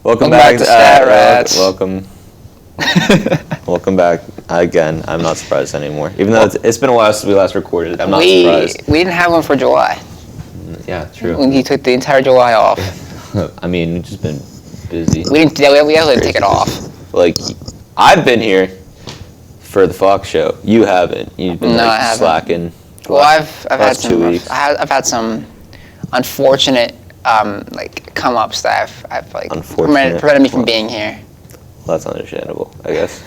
Welcome back to Stat Rats. Welcome. Welcome back again. I'm not surprised anymore. Even though it's been a while since we last recorded, I'm not surprised. We didn't have one for July. Yeah, true. When he took the entire July off. I mean, we've just been busy. We didn't take it off. Like, I've been here for the Fox show. You haven't. You've been slacking. Well, I've had some 2 weeks. I've had some unfortunate come-ups that I've prevented me from being here. Well, that's understandable, I guess.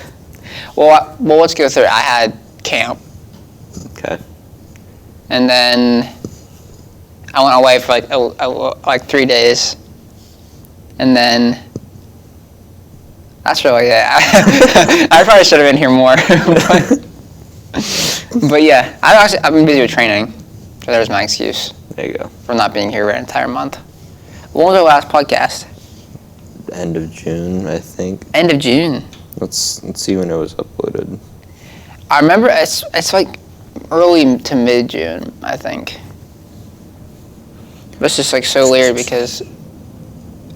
well, let's go through it. I had camp. Okay. And then I went away for like 3 days. And then that's really it. I probably should have been here more. but yeah, I've been busy with training. So there's my excuse. There you go. For not being here for an entire month. When was our last podcast? End of June, I think. End of June. Let's see when it was uploaded. I remember it's like early to mid-June, I think. But it's just like so weird because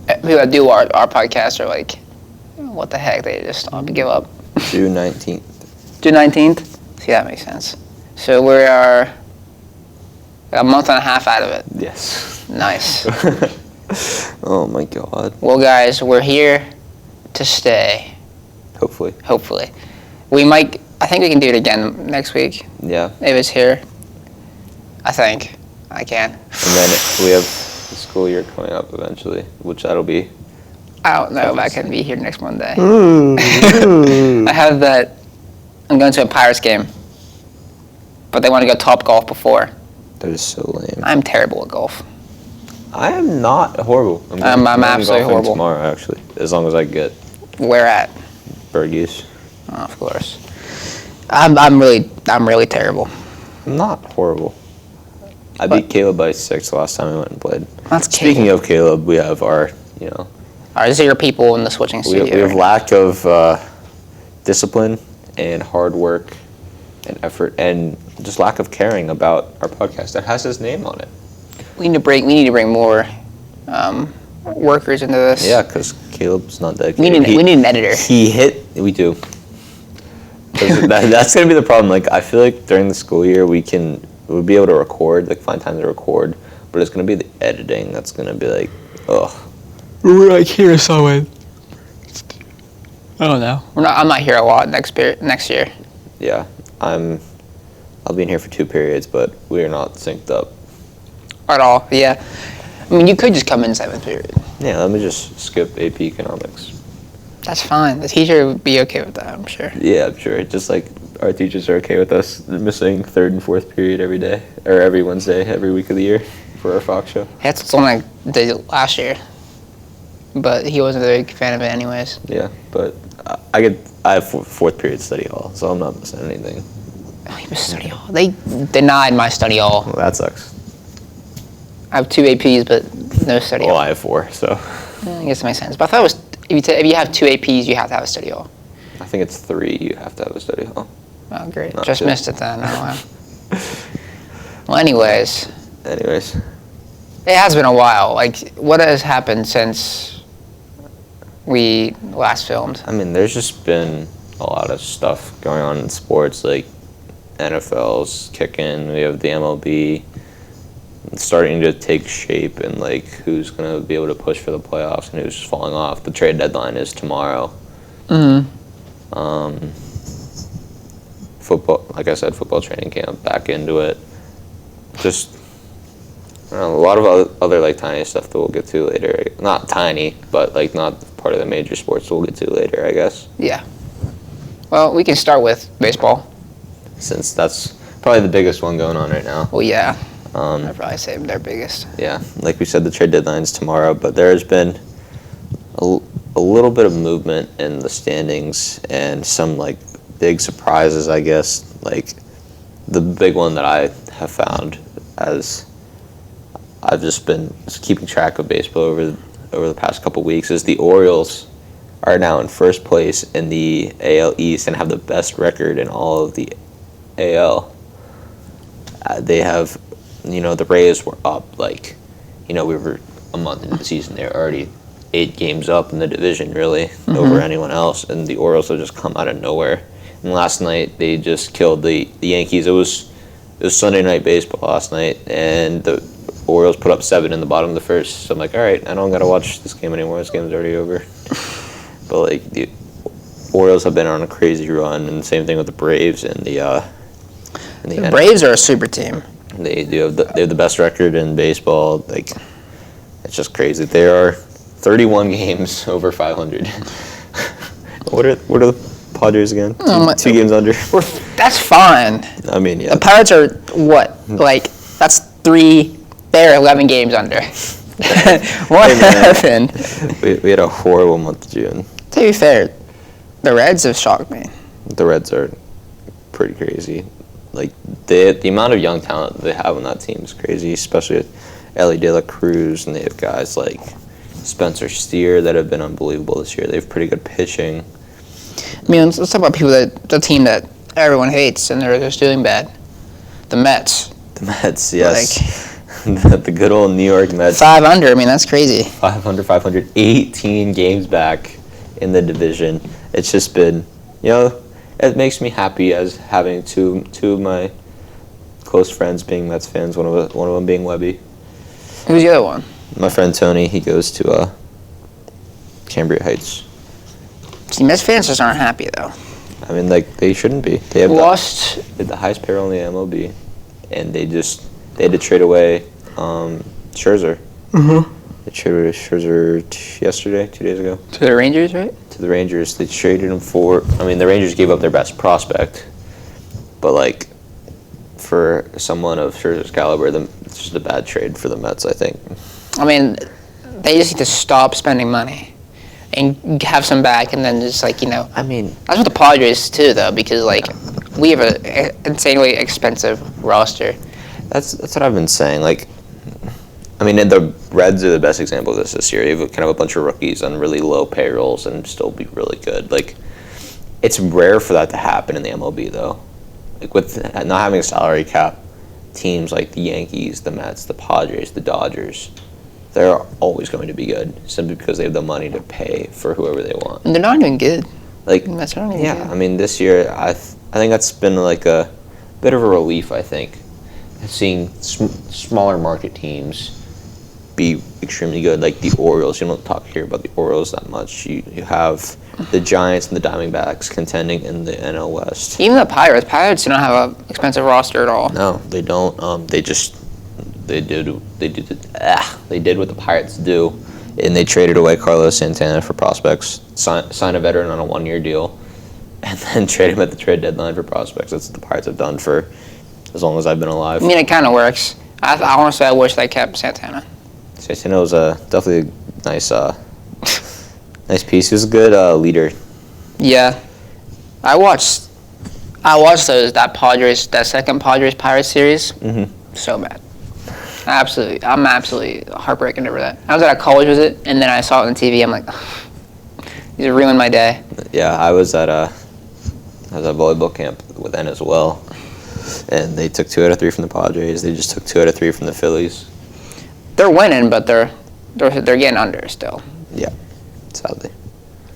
people that do our podcast are like, what the heck? They just give up. June 19th. June 19th? See, that makes sense. So we are a month and a half out of it. Yes. Nice. Oh my god. Well, guys, we're here to stay. Hopefully. I think we can do it again next week. Yeah. If it's here. I think. I can. And then we have the school year coming up eventually, which that'll be. I don't know if I can be here next Monday. I have that. I'm going to a Pirates game. But they want to go Top Golf before. That is so lame. I'm terrible at golf. I am not horrible. I'm absolutely horrible. Tomorrow, actually, as long as I get. Where at? Bergies. Oh, of course. I'm really terrible. I'm not horrible. I beat Caleb by 6 the last time we went and played. Speaking of Caleb, we have our zero people in the switching studio. We have lack of discipline and hard work and effort and just lack of caring about our podcast that has his name on it. We need to bring more workers into this. Yeah, because Caleb's not dedicated. We need an editor. We do. That's going to be the problem. Like, I feel like during the school year we'll be able to record, like find time to record, but it's going to be the editing that's going to be like, ugh. We're like here somewhere. I don't know. I'm not here a lot next year. Yeah, I'll be in here for 2 periods, but we are not synced up. At all, yeah. I mean, you could just come in 7th period. Yeah, let me just skip AP Economics. That's fine. The teacher would be okay with that, I'm sure. Yeah, I'm sure. Just like our teachers are okay with us missing 3rd and 4th period every day, or every Wednesday, every week of the year for our Fox show. That's something I did last year. But he wasn't a big fan of it anyways. Yeah, but I have 4th period study hall, so I'm not missing anything. Oh, you missed study hall. They denied my study hall. Well, that sucks. I have 2 APs, but no study hall. Well, I have 4, so. I guess that makes sense. But I thought it was, if you have 2 APs, you have to have a study hall. I think it's 3, you have to have a study hall. Oh, great. Just missed it then. Oh, wow. Well, anyways. It has been a while. Like, what has happened since we last filmed? I mean, there's just been a lot of stuff going on in sports, like NFL's kicking, we have the MLB starting to take shape, and like who's going to be able to push for the playoffs and who's falling off. The trade deadline is tomorrow. Football, like I said, football training camp, back into it. Just I don't know, a lot of other like tiny stuff that we'll get to later. Not tiny, but like not part of the major sports we'll get to later, I guess. Yeah. Well, we can start with baseball. Since that's probably the biggest one going on right now. Well, yeah. I'd probably say their biggest. Yeah, like we said, the trade deadline's tomorrow, but there has been a little bit of movement in the standings and some like big surprises, I guess. Like the big one that I have found as I've just been keeping track of baseball over the past couple weeks is the Orioles are now in first place in the AL East and have the best record in all of the AL. They have, the Rays were up we were a month into the season. They're already 8 games up in the division, really, over anyone else. And the Orioles have just come out of nowhere. And last night, they just killed the Yankees. It was Sunday Night Baseball last night, and the Orioles put up 7 in the bottom of the first. So I'm like, all right, I don't got to watch this game anymore. This game's already over. But, like, the Orioles have been on a crazy run, and the same thing with the Braves and the Braves are a super team. They have the best record in baseball. Like, it's just crazy. They are 31 games over 500. What are the Padres again? Two games under. That's fine. I mean, yeah. The Pirates are what? Like, that's 3. They're 11 games under. What happened? We had a horrible month of June. To be fair, the Reds have shocked me. The Reds are pretty crazy. Like, the amount of young talent they have on that team is crazy, especially with Ellie De La Cruz, and they have guys like Spencer Steer that have been unbelievable this year. They have pretty good pitching. I mean, let's talk about the team that everyone hates, and they're just doing bad. The Mets. The Mets, yes. The good old New York Mets. 5 under, I mean, that's crazy. 500, 18 games back in the division. It's just been, it makes me happy as having two of my close friends being Mets fans, one of them being Webby. Who's the other one? My friend Tony, he goes to Cambria Heights. See, Mets fans just aren't happy, though. I mean, like, they shouldn't be. They have the highest payroll in the MLB, and they had to trade away Scherzer. Mm-hmm. They traded away Scherzer yesterday, 2 days ago. To the Rangers, right? To the Rangers. They traded him for, the Rangers gave up their best prospect, but, like, for someone of Scherzer's caliber, it's just a bad trade for the Mets, I think. I mean, they just need to stop spending money and have some back, and then just, like, I mean, that's what the Padres too, though, because, like, we have an insanely expensive roster. That's what I've been saying. Like, I mean, the Reds are the best example of this year. You have kind of a bunch of rookies on really low payrolls and still be really good. Like, it's rare for that to happen in the MLB, though. Like, with not having a salary cap, teams like the Yankees, the Mets, the Padres, the Dodgers, they're always going to be good simply because they have the money to pay for whoever they want. And they're not even good. Like, Mets are not even good. I mean, this year, I think that's been like a bit of a relief, I think, seeing smaller market teams be extremely good, like the Orioles. You don't hear about the Orioles that much. You have the Giants and the Diamondbacks contending in the NL West. Even the Pirates. Pirates don't have an expensive roster at all. No, they don't. They did what the Pirates do, and they traded away Carlos Santana for prospects, sign a veteran on a 1-year deal, and then trade him at the trade deadline for prospects. That's what the Pirates have done for as long as I've been alive. I mean, it kind of works. Honestly, I wish they kept Santana. Santana was definitely a nice piece. He was a good leader. Yeah, I watched that second Padres Pirates series. Mm-hmm. So bad. I'm absolutely heartbroken over that. I was at a college visit, and then I saw it on TV. I'm like, these ruined my day. Yeah, I was at volleyball camp with N as well, and they took 2 out of 3 from the Padres. They just took 2 out of 3 from the Phillies. They're winning, but they're getting under still. Yeah, sadly.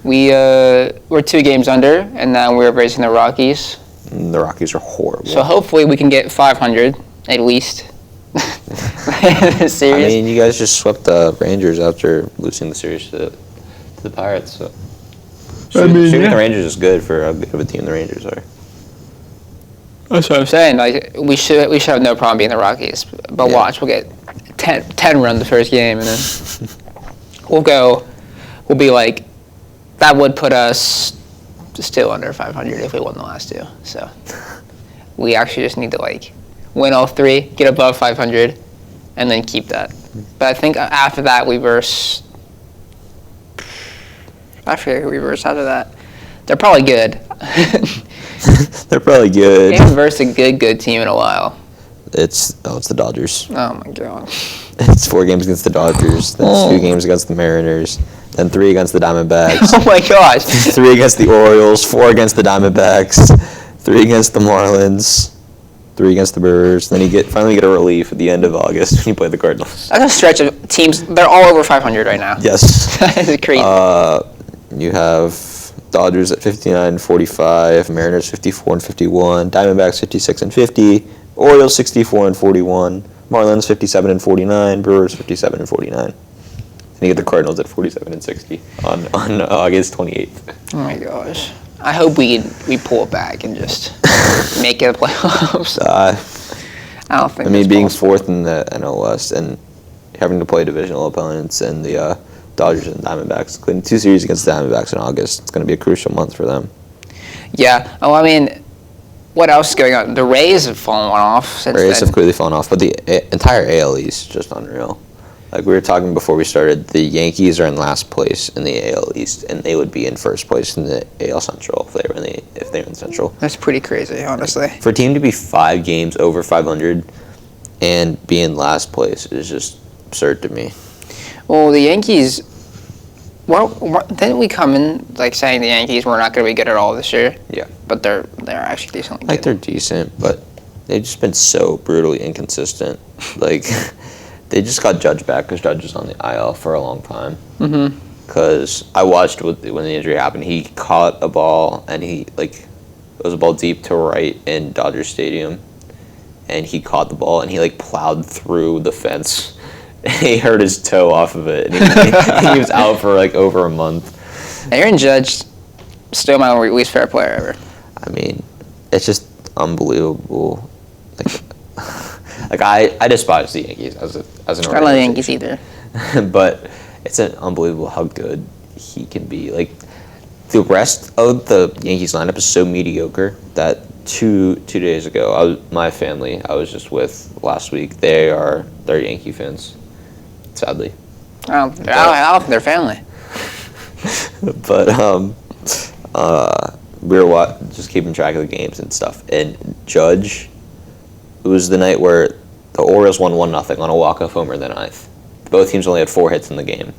We're 2 games under, and now we're facing the Rockies. The Rockies are horrible. So hopefully we can get 500 at least. Series. I mean, you guys just swept the Rangers after losing the series to the Pirates. So shooting the Rangers is good for how good of a team the Rangers are. That's what I'm saying. Like, we should have no problem beating the Rockies. But watch, we'll get 10 run the first game, and then we'll be like, that would put us still under 500 if we won the last 2. So we actually just need to, like, win all 3, get above 500, and then keep that. But I think after that, we verse... I forget who we verse after that. They're probably good. They're probably good. We haven't versed a good team in a while. It's the Dodgers. Oh, my God. It's 4 games against the Dodgers, then 2 games against the Mariners, then 3 against the Diamondbacks. Oh, my gosh. 3 against the Orioles, 4 against the Diamondbacks, 3 against the Marlins, 3 against the Brewers. Then you finally get a relief at the end of August when you play the Cardinals. That's a stretch of teams. They're all over 500 right now. Yes. It's crazy. You have Dodgers at 59-45, Mariners 54-51, Diamondbacks 56-50, Orioles 64-41, Marlins 57-49, Brewers 57-49. And you get the Cardinals at 47-60 on August 28th. Oh my gosh! I hope we pull it back and just make it a playoffs. I don't think. I mean, being possible. fourth in the NL West and having to play divisional opponents and the Dodgers and Diamondbacks, including 2 series against the Diamondbacks in August. It's going to be a crucial month for them. Yeah. Oh, I mean, what else is going on? The Rays have fallen off since then. Rays have clearly fallen off, but the entire AL East is just unreal. Like we were talking before we started, the Yankees are in last place in the AL East, and they would be in first place in the AL Central if they were in the Central. That's pretty crazy, honestly. For a team to be 5 games over 500 and be in last place is just absurd to me. Well, the Yankees. Well, didn't we come in like saying the Yankees were not going to be good at all this year? Yeah. But they're actually decently good. Like they're decent, but they've just been so brutally inconsistent. Like they just got Judge back because Judge was on the IL for a long time. Mm-hmm. Because I watched when the injury happened. He caught a ball and it was a ball deep to right in Dodger Stadium, and he caught the ball and he plowed through the fence. He hurt his toe off of it, and he was out for over a month. Aaron Judge, still my least favorite player ever. I mean, it's just unbelievable. I despise the Yankees as an organization. I don't like the Yankees either. But it's unbelievable how good he can be. The rest of the Yankees lineup is so mediocre that two days ago, my family I was just with last week, they're Yankee fans. Sadly. I don't think they're family. But we were just keeping track of the games and stuff. And Judge, it was the night where the Orioles won 1-0 on a walk-off homer in the 9th. Both teams only had 4 hits in the game.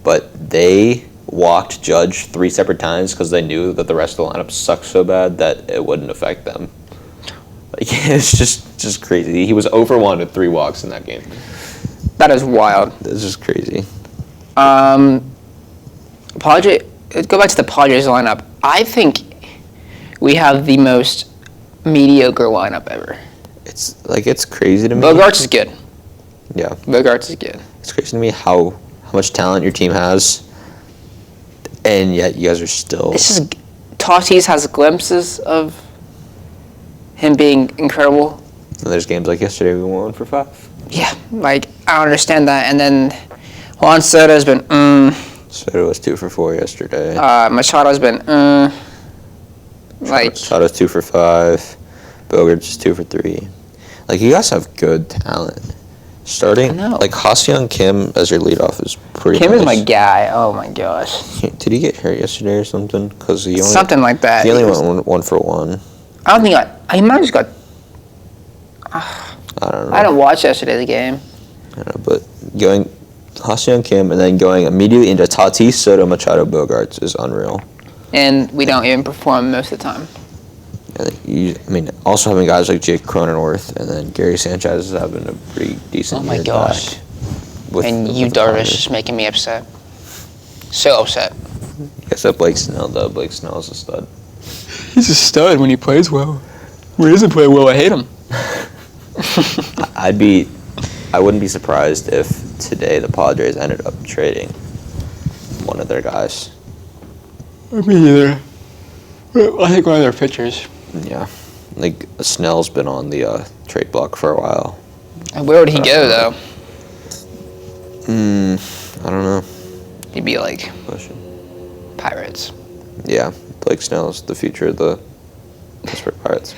But they walked Judge 3 separate times because they knew that the rest of the lineup sucked so bad that it wouldn't affect them. It's just crazy. He was over 1 with 3 walks in that game. That is wild. It's just crazy. Go back to the Padres lineup. I think we have the most mediocre lineup ever. It's crazy to me. Bogarts is good. Yeah. Bogarts is good. It's crazy to me how much talent your team has, and yet you guys are still. Tatis has glimpses of him being incredible. And there's games like yesterday we won 1-for-5. Yeah, I don't understand that. And then Juan Soto's been Soto was 2-for-4 yesterday. Machado's been Machado's 2-for-5. Bogart's 2-for-3. You guys have good talent. Starting Ha-Seong Kim as your leadoff is pretty. Kim nice. is my guy. Oh my gosh. Did he get hurt yesterday or something? Because something like that. He only went 1-for-1. I don't think he might have just got. I don't know. I didn't watch yesterday's game. I don't know, but going Ha-Seong Kim and then going immediately into Tatis, Soto, Machado, Bogarts is unreal. And we don't even perform most of the time. Also having guys like Jake Cronenworth and then Gary Sanchez is having a pretty decent year. Oh my gosh. And Yu Darvish is making me upset. So upset. I guess that Blake Snell, though. Blake Snell is a stud. He's a stud when he plays well. When he doesn't play well, I hate him. I wouldn't be surprised if today the Padres ended up trading one of their guys. Me either. I think one of their pitchers. Yeah. Snell's been on the trade block for a while. And where would he go, though? I don't know. He'd be Question. Pirates. Yeah. Blake Snell's the future of the Pittsburgh Pirates.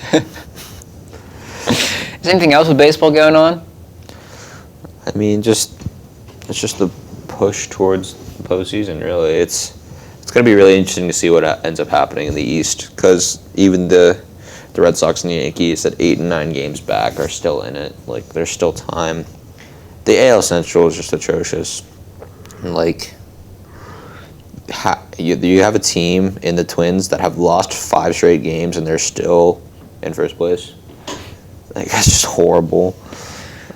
Is anything else with baseball going on? It's just the push towards the postseason, really. It's going to be really interesting to see what ends up happening in the East, because even the Red Sox and the Yankees at 8 and 9 games back are still in it. There's still time. The AL Central is just atrocious. And, you have a team in the Twins that have lost 5 straight games and they're still in first place. Like, that's just horrible.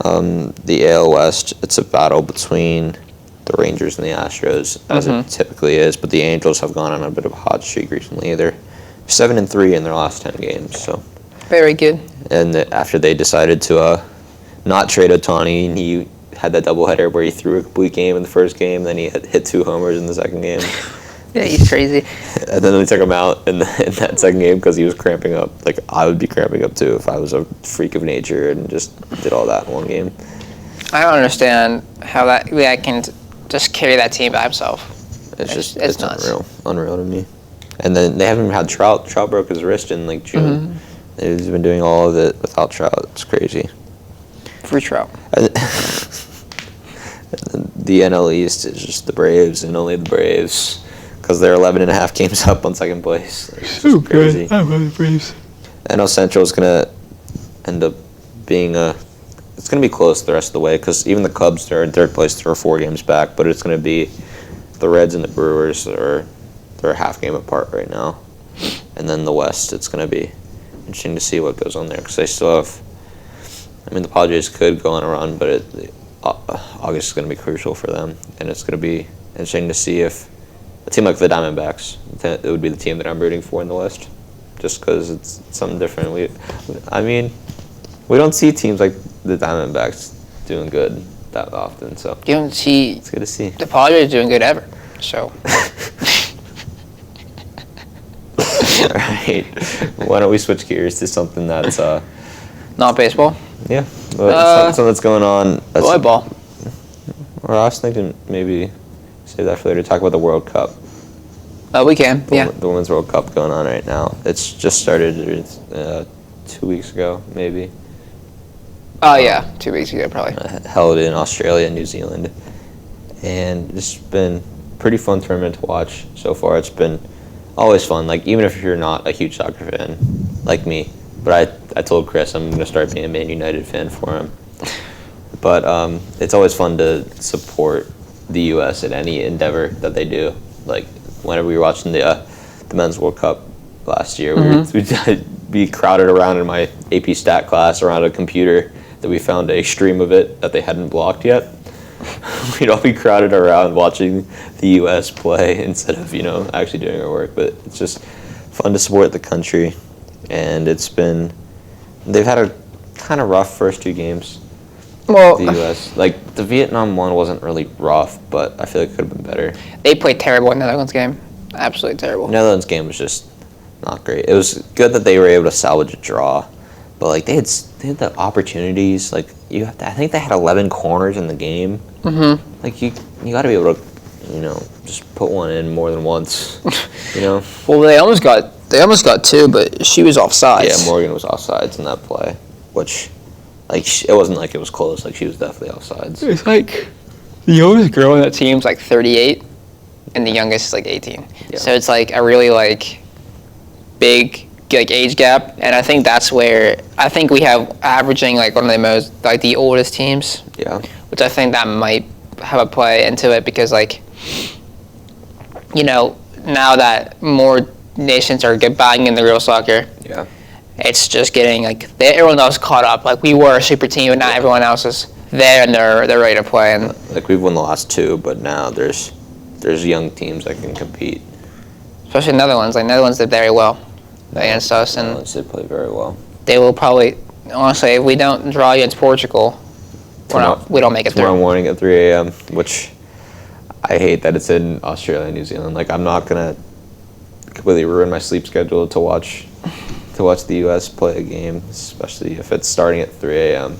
The AL West, it's a battle between the Rangers and the Astros, as it typically is. But the Angels have gone on a bit of a hot streak recently. They're 7-3 in their last 10 games. So very good. And after they decided to not trade Ohtani, and he had that doubleheader where he threw a complete game in the first game, then he hit 2 homers in the second game. Yeah, he's crazy. And then they took him out in that second game because he was cramping up. Like, I would be cramping up too if I was a freak of nature and just did all that in one game. I don't understand how that guy can just carry that team by himself. It's nuts. Unreal to me. And then they haven't even had Trout. Trout broke his wrist in like June. He's been doing all of it without Trout. It's crazy. Free Trout. The NL East is just the Braves and only the Braves. Because they're 11.5 games up on second place. So good. I love the Braves. NL Central is going to end up being it's going to be close the rest of the way, because even the Cubs, they're in third place, they're 4 games back, but it's going to be the Reds and the Brewers they're a half game apart right now. And then the West, it's going to be interesting to see what goes on there, because they still have, the Padres could go on a run, but August is going to be crucial for them, and it's going to be interesting to see if a team like the Diamondbacks, it would be the team that I'm rooting for in the West, just because it's something different. We don't see teams like the Diamondbacks doing good that often, so you don't see. It's good to see the Padres doing good ever. So. All right, why don't we switch gears to something that's not baseball? Yeah, but something that's going on. Volleyball. Or I was thinking maybe save that for later. Talk about the World Cup. We can. The Women's World Cup going on right now. It's just started 2 weeks ago, maybe. Oh, yeah. 2 weeks ago, probably. Held in Australia and New Zealand. And it's been a pretty fun tournament to watch so far. It's been always fun, like, even if you're not a huge soccer fan like me. But I told Chris I'm going to start being a Man United fan for him. But it's always fun to support the U.S. in any endeavor that they do. Like, whenever we were watching the Men's World Cup last year, we'd be crowded around in my AP Stat class around a computer that we found a stream of it that they hadn't blocked yet. We'd all be crowded around watching the U.S. play instead of, actually doing our work. But it's just fun to support the country. And they've had a kind of rough first 2 games. Well, the U.S. Like, the Vietnam one wasn't really rough, but I feel like it could have been better. They played terrible in the Netherlands game. Absolutely terrible. The Netherlands game was just not great. It was good that they were able to salvage a draw, but like they had the opportunities. Like, I think they had 11 corners in the game. Mm-hmm. Like, you got to be able to, just put one in more than once. Well, they almost got 2, but she was offsides. Yeah, Morgan was offsides in that play, which. Like, it wasn't like it was close. Like, she was definitely offsides. It's like the oldest girl on that team's like 38, and the youngest is like 18. Yeah. So it's like a really like big like age gap, and I think that's where I think we have averaging like one of the most like the oldest teams. Yeah. Which I think that might have a play into it, because like now that more nations are buying into real soccer. Yeah. It's just getting like everyone else caught up. Like, we were a super team, and now everyone else is there and they're ready to play. And like, we've won the last 2, but now there's young teams that can compete. Especially Netherlands. Like, Netherlands did very well against us, and Netherlands did play very well. They will probably, honestly, if we don't draw against Portugal, we don't make it through. Tomorrow morning at 3 a.m., which I hate that it's in Australia and New Zealand. Like, I'm not gonna completely ruin my sleep schedule to watch the U.S. play a game, especially if it's starting at 3 a.m.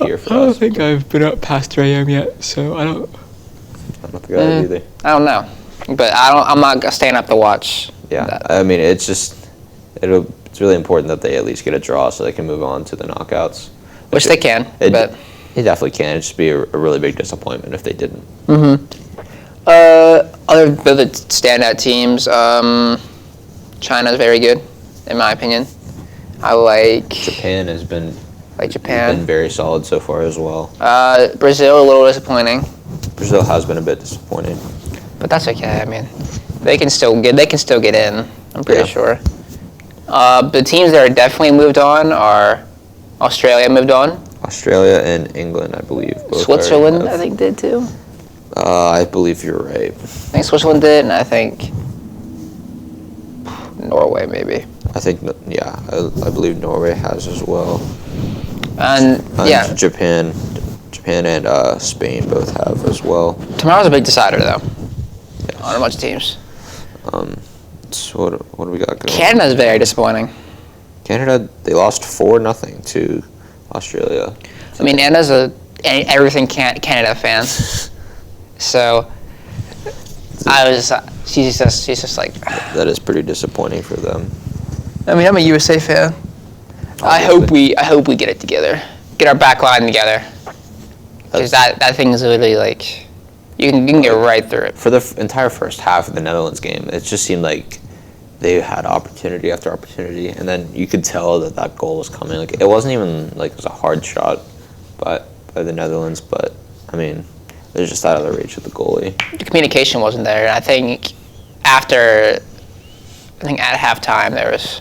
here for us. I don't think I've been up past 3 a.m. yet, so I don't think I have either. I don't know, but I'm not staying up to watch. Yeah, that. It's really important that they at least get a draw so they can move on to the knockouts. Which they can, but they definitely can. It'd just be a really big disappointment if they didn't. Other standout teams, China's very good, in my opinion. I like Japan has been Japan. Been very solid so far as well. Brazil a little disappointing. Brazil has been a bit disappointing, but that's okay. I mean, they can still get in. I'm pretty sure. The teams that are definitely moved on are Australia moved on. Australia and England, I believe. Both Switzerland, I think, did too. I believe you're right. I think Switzerland did, and I think Norway maybe. I think, yeah, I believe Norway has as well. And yeah, Japan and Spain both have as well. Tomorrow's a big decider, though. Yes. On a bunch of teams. So what do we got going? Canada's very disappointing. Canada, they lost 4-0 to Australia. I mean, Anna's a everything Canada fan, so she's just like. That is pretty disappointing for them. I mean, I'm a USA fan. I hope we get it together, get our back line together, because that thing is really like, you can get right through it. For the entire first half of the Netherlands game, it just seemed like they had opportunity after opportunity, and then you could tell that goal was coming. Like, it wasn't even like it was a hard shot by the Netherlands, but I mean, it was just out of the reach of the goalie. The communication wasn't there, and I think at halftime there was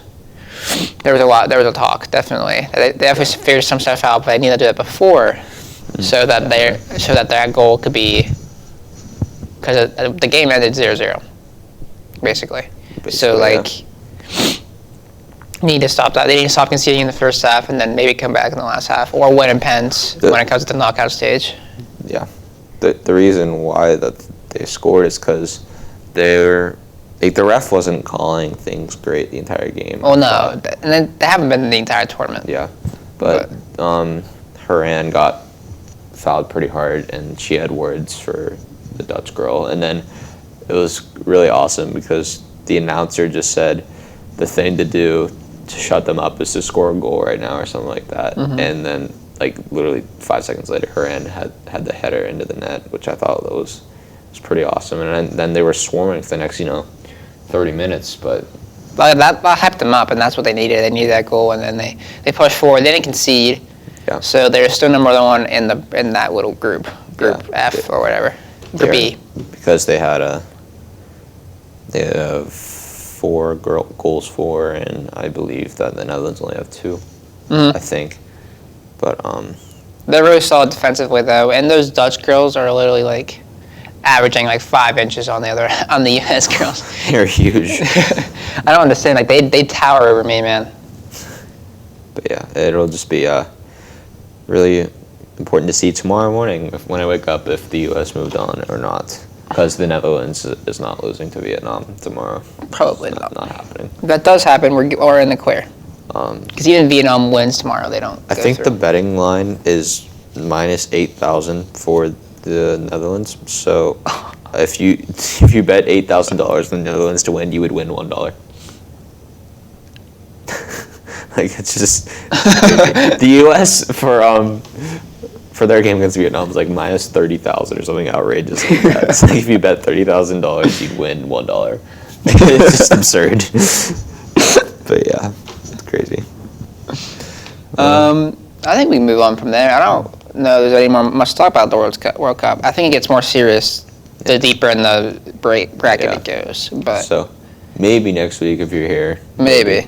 a talk, definitely. They definitely figured some stuff out, but they needed to do it before, so that that goal could be, because the game ended 0-0, basically. So like, need to stop that. They need to stop conceding in the first half, and then maybe come back in the last half, or win in pens when it comes to the knockout stage. Yeah, the reason why that they scored is because the ref wasn't calling things great the entire game. Well, no, and they haven't been in the entire tournament. Yeah, but Horan got fouled pretty hard, and she had words for the Dutch girl, and then it was really awesome because the announcer just said the thing to do to shut them up is to score a goal right now or something like that, and then like literally 5 seconds later, Horan had the header into the net, which I thought was pretty awesome, and then they were swarming for the next 30 minutes, but that hyped them up, and that's what they needed. They needed that goal, and then they pushed forward. They didn't concede, so they're still number one in that little group F or whatever, group B, because they have 4 goals for, and I believe that the Netherlands only have 2, I think, but they're really solid defensively though, and those Dutch girls are literally like averaging like 5 inches on the US girls. They're huge. I don't understand. Like they tower over me, man. But yeah, it'll just be really important to see tomorrow morning when I wake up if the US moved on or not, because the Netherlands is not losing to Vietnam tomorrow. Probably not happening. If that does happen, we're in the clear. Because even Vietnam wins tomorrow, they don't. I think the betting line is minus 8,000 for the Netherlands. So if you bet $8,000 in the Netherlands to win, you would win $1. Like, it's just the U.S. for their game against Vietnam is like minus 30,000 or something outrageous like that. It's like if you bet $30,000, you'd win $1. It's just absurd. But yeah, it's crazy. I think we can move on from there. I don't know if there's much to talk about the World Cup. I think it gets more serious the deeper in the bracket it goes. But so maybe next week if you're here. Maybe.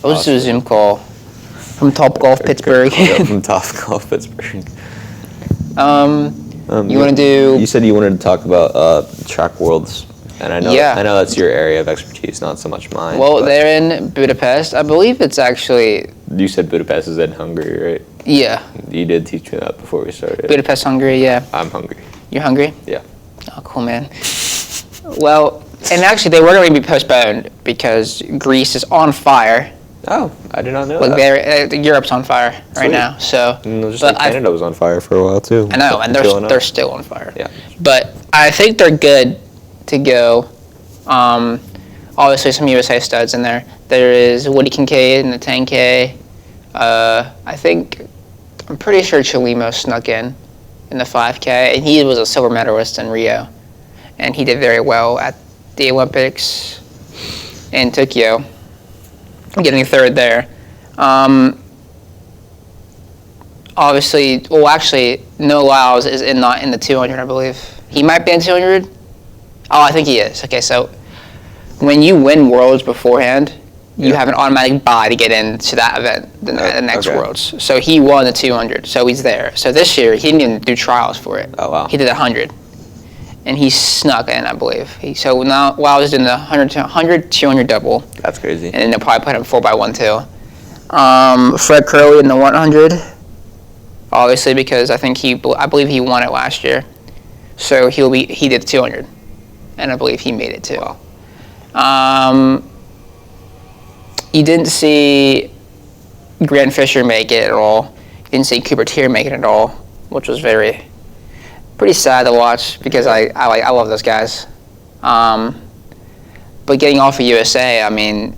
I'll just do a Zoom call from Top Golf Pittsburgh. From Top Golf Pittsburgh. You want to do? You said you wanted to talk about track worlds, and I know that's your area of expertise, not so much mine. Well, they're in Budapest. I believe it's actually. You said Budapest is in Hungary, right? Yeah. You did teach me that before we started. Budapest, Hungary. Yeah. I'm hungry. You're hungry? Yeah. Oh, cool, man. Well, and actually, they were going to be postponed because Greece is on fire. Oh, I did not know that. Europe's on fire right now. So, just like Canada was on fire for a while too. I know, and they're still on fire. Yeah. But I think they're good to go. Obviously, some USA studs in there. There is Woody Kincaid in the 10K. I'm pretty sure Chalimo snuck in the 5K, and he was a silver medalist in Rio, and he did very well at the Olympics in Tokyo, getting third there. Obviously, Noah Lyles is not in the 200, I believe. He might be in 200. Oh, I think he is. Okay, so when you win Worlds beforehand, you have an automatic bye to get into that event, the next okay. Worlds. So he won the 200, so he's there. So this year, he didn't even do trials for it. Oh, wow. He did 100. And he snuck in, I believe. So now, while I was doing the 100, 200 double. That's crazy. And then they'll probably put him 4x1 too. Fred Curley in the 100, obviously, because I believe he won it last year. So he did the 200, and I believe he made it too. Wow. You didn't see Grant Fisher make it at all. You didn't see Cooper Tier make it at all, which was pretty sad to watch because I love those guys. But getting off of USA, I mean,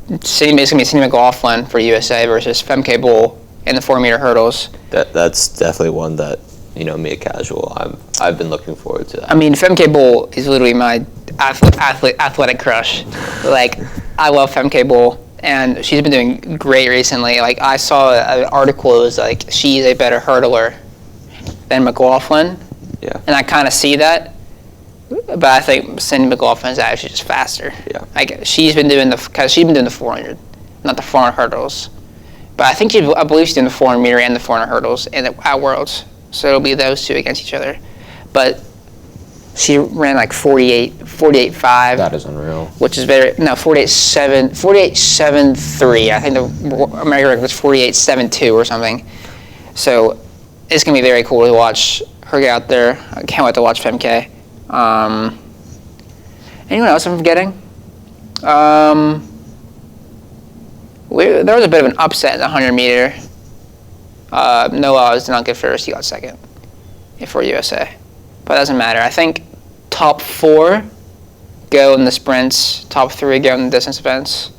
it's going to be Cindy McLaughlin for USA versus Femke Bull in the 4-meter hurdles. That's definitely one that, me a casual, I've been looking forward to that. I mean, Femke Bull is literally my athletic crush. Like, I love Femke Bull, and she's been doing great recently. Like, I saw an article, it was like, she's a better hurdler than McLaughlin. Yeah. And I kind of see that, but I think Cindy McLaughlin is actually just faster. Yeah. Like, she's been doing the 400, not the 400 hurdles. But I believe she's doing the 400 meter and the 400 hurdles at Worlds. So it'll be those two against each other. But she ran like 48.5. That is unreal. Which is 48.73. I think the American record was 48.72 or something. So it's going to be very cool to watch her get out there. I can't wait to watch Femke. Anyone else I'm forgetting? There was a bit of an upset in the 100 meter. Noah did not get first, he got second for USA. But it doesn't matter. I think top 4 go in the sprints, top 3 go in the distance events.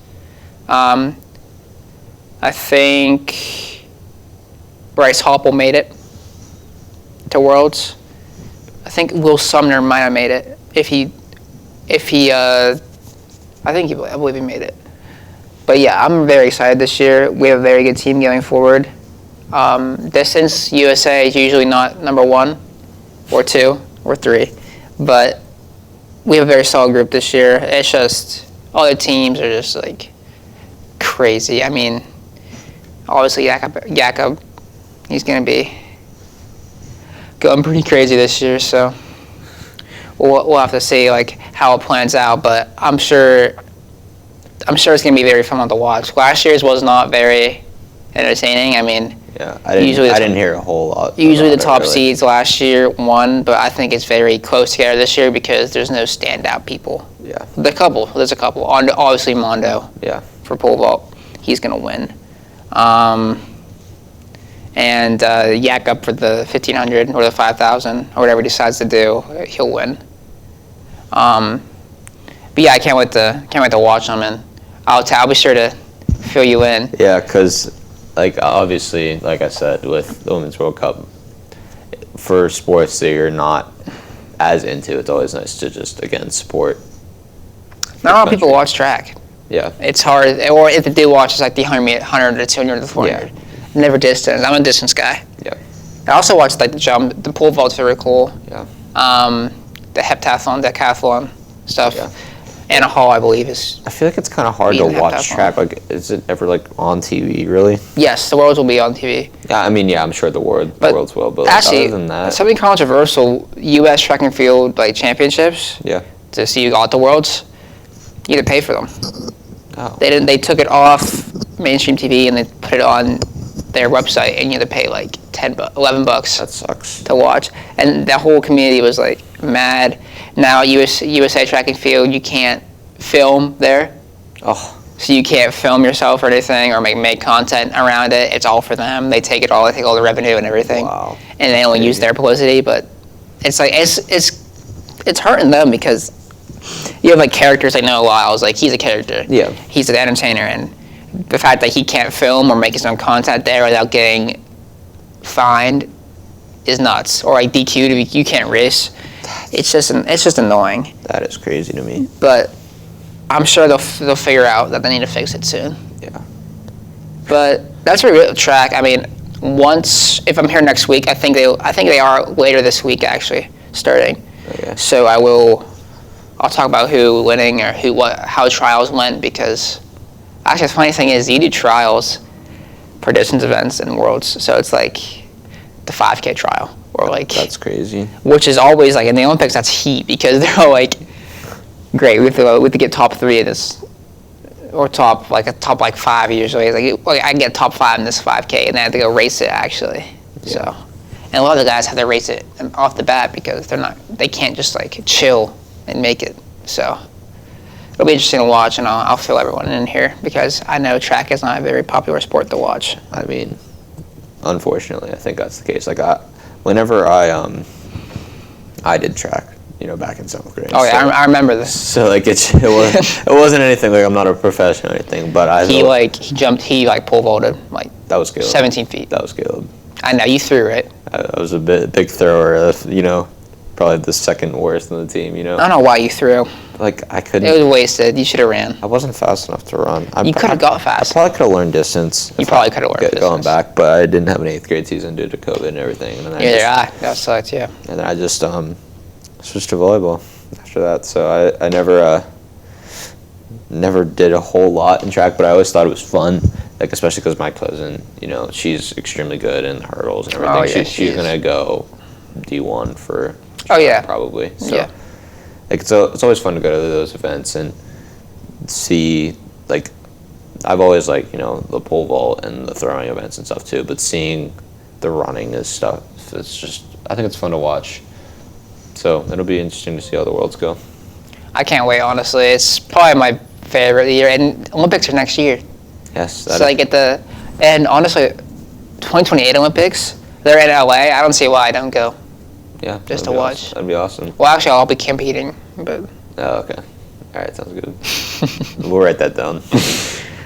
I think Bryce Hoppel made it to Worlds. I think Will Sumner might have made it I believe he made it. But yeah, I'm very excited this year. We have a very good team going forward. Distance, USA is usually not number 1 or 2 or 3, but we have a very solid group this year. It's just, all the teams are just like crazy. I mean, obviously Jakob, he's going to be going pretty crazy this year, so we'll have to see like how it plans out, but I'm sure it's going to be very fun to watch. Last year's was not very entertaining. I mean, yeah, I didn't hear a whole lot. Usually the top seeds last year won, but I think it's very close together this year because there's no standout people. Yeah. There's a couple. Obviously Mondo. Yeah. For pole vault, he's going to win. And Jakob for the 1500 or the 5000 or whatever he decides to do, he'll win. But yeah, I can't wait to watch them, and I'll be sure to fill you in. Yeah, because obviously, like I said, with the Women's World Cup, for sports that you're not as into, it's always nice to just, again, support. Not a lot of people watch track. Yeah. It's hard, or if they do watch, it's like the 100, the 200, the 400. Yeah. Never distance. I'm a distance guy. Yeah. I also watch like the jump, the pole vault's very cool. Yeah. The heptathlon, decathlon stuff. Yeah. Anna Hall, I believe, is. I feel like it's kind of hard to watch track. Like, is it ever on TV? Really? Yes, the Worlds will be on TV. Yeah, I mean, yeah, I'm sure the Worlds will. But actually, other than that, something controversial: U.S. track and field championships. Yeah. To see you go at the Worlds, you had to pay for them. Oh. They took it off mainstream TV and they put it on their website, and you had to pay like $11. That sucks. To watch, and the whole community was like mad. Now USA track and field, you can't film there. Oh. So you can't film yourself or anything, or make content around it. It's all for them. They take all the revenue and everything. Wow. And they only use their publicity, but it's like it's hurting them because you have like characters like Noah Lyles, like he's a character. Yeah. He's an entertainer, and the fact that he can't film or make his own content there without getting fined is nuts. Or like DQ'd, you can't race. It's just annoying. That is crazy to me. But I'm sure they'll figure out that they need to fix it soon. Yeah. But that's a real track. I mean, if I'm here next week, I think they are later this week actually starting. Okay. So I'll talk about who winning or how trials went, because Actually, the funny thing is, you do trials for distance events and worlds, so it's like the 5K trial, or like that's crazy. Which is always like in the Olympics, that's heat because they're all like, great, we have to get top 3 of this, or top 5 usually. It's like I can get top 5 in this 5K, and then I have to go race it actually. Yeah. So, and a lot of the guys have to race it off the bat because they can't just like chill and make it. So it'll be interesting to watch, and I'll fill everyone in here because I know track is not a very popular sport to watch. I mean, unfortunately, I think that's the case. Like whenever I did track, back in 7th grade. Oh yeah, so, I remember this. So like it wasn't anything like I'm not a professional or anything, but he pole vaulted like that was Caleb. 17 feet. That was Caleb. I know you threw it. I was a big thrower. Probably the second worst on the team. I don't know why you threw. Like I couldn't. It was wasted. You should have ran. I wasn't fast enough to run. You could have got fast. I probably could have learned distance. You probably could have learned distance. Going back, but I didn't have an 8th grade season due to COVID and everything. And then that sucked, yeah. And then I just switched to volleyball after that. So I never did a whole lot in track, but I always thought it was fun. Like especially because my cousin, she's extremely good in the hurdles and everything. Oh, yeah, she's gonna go D1 for. Oh yeah. Probably. So, yeah. Like it's always fun to go to those events and see, like, I've always the pole vault and the throwing events and stuff too, but seeing the running and stuff, it's just, I think it's fun to watch. So it'll be interesting to see how the worlds go. I can't wait, honestly. It's probably my favorite year, and Olympics are next year. Yes. So and honestly, 2028 Olympics, they're in LA. I don't see why I don't go. Yeah. Just to watch. Awesome. That'd be awesome. Well, actually, I'll be competing, but. Oh, okay. All right, sounds good. We'll write that down.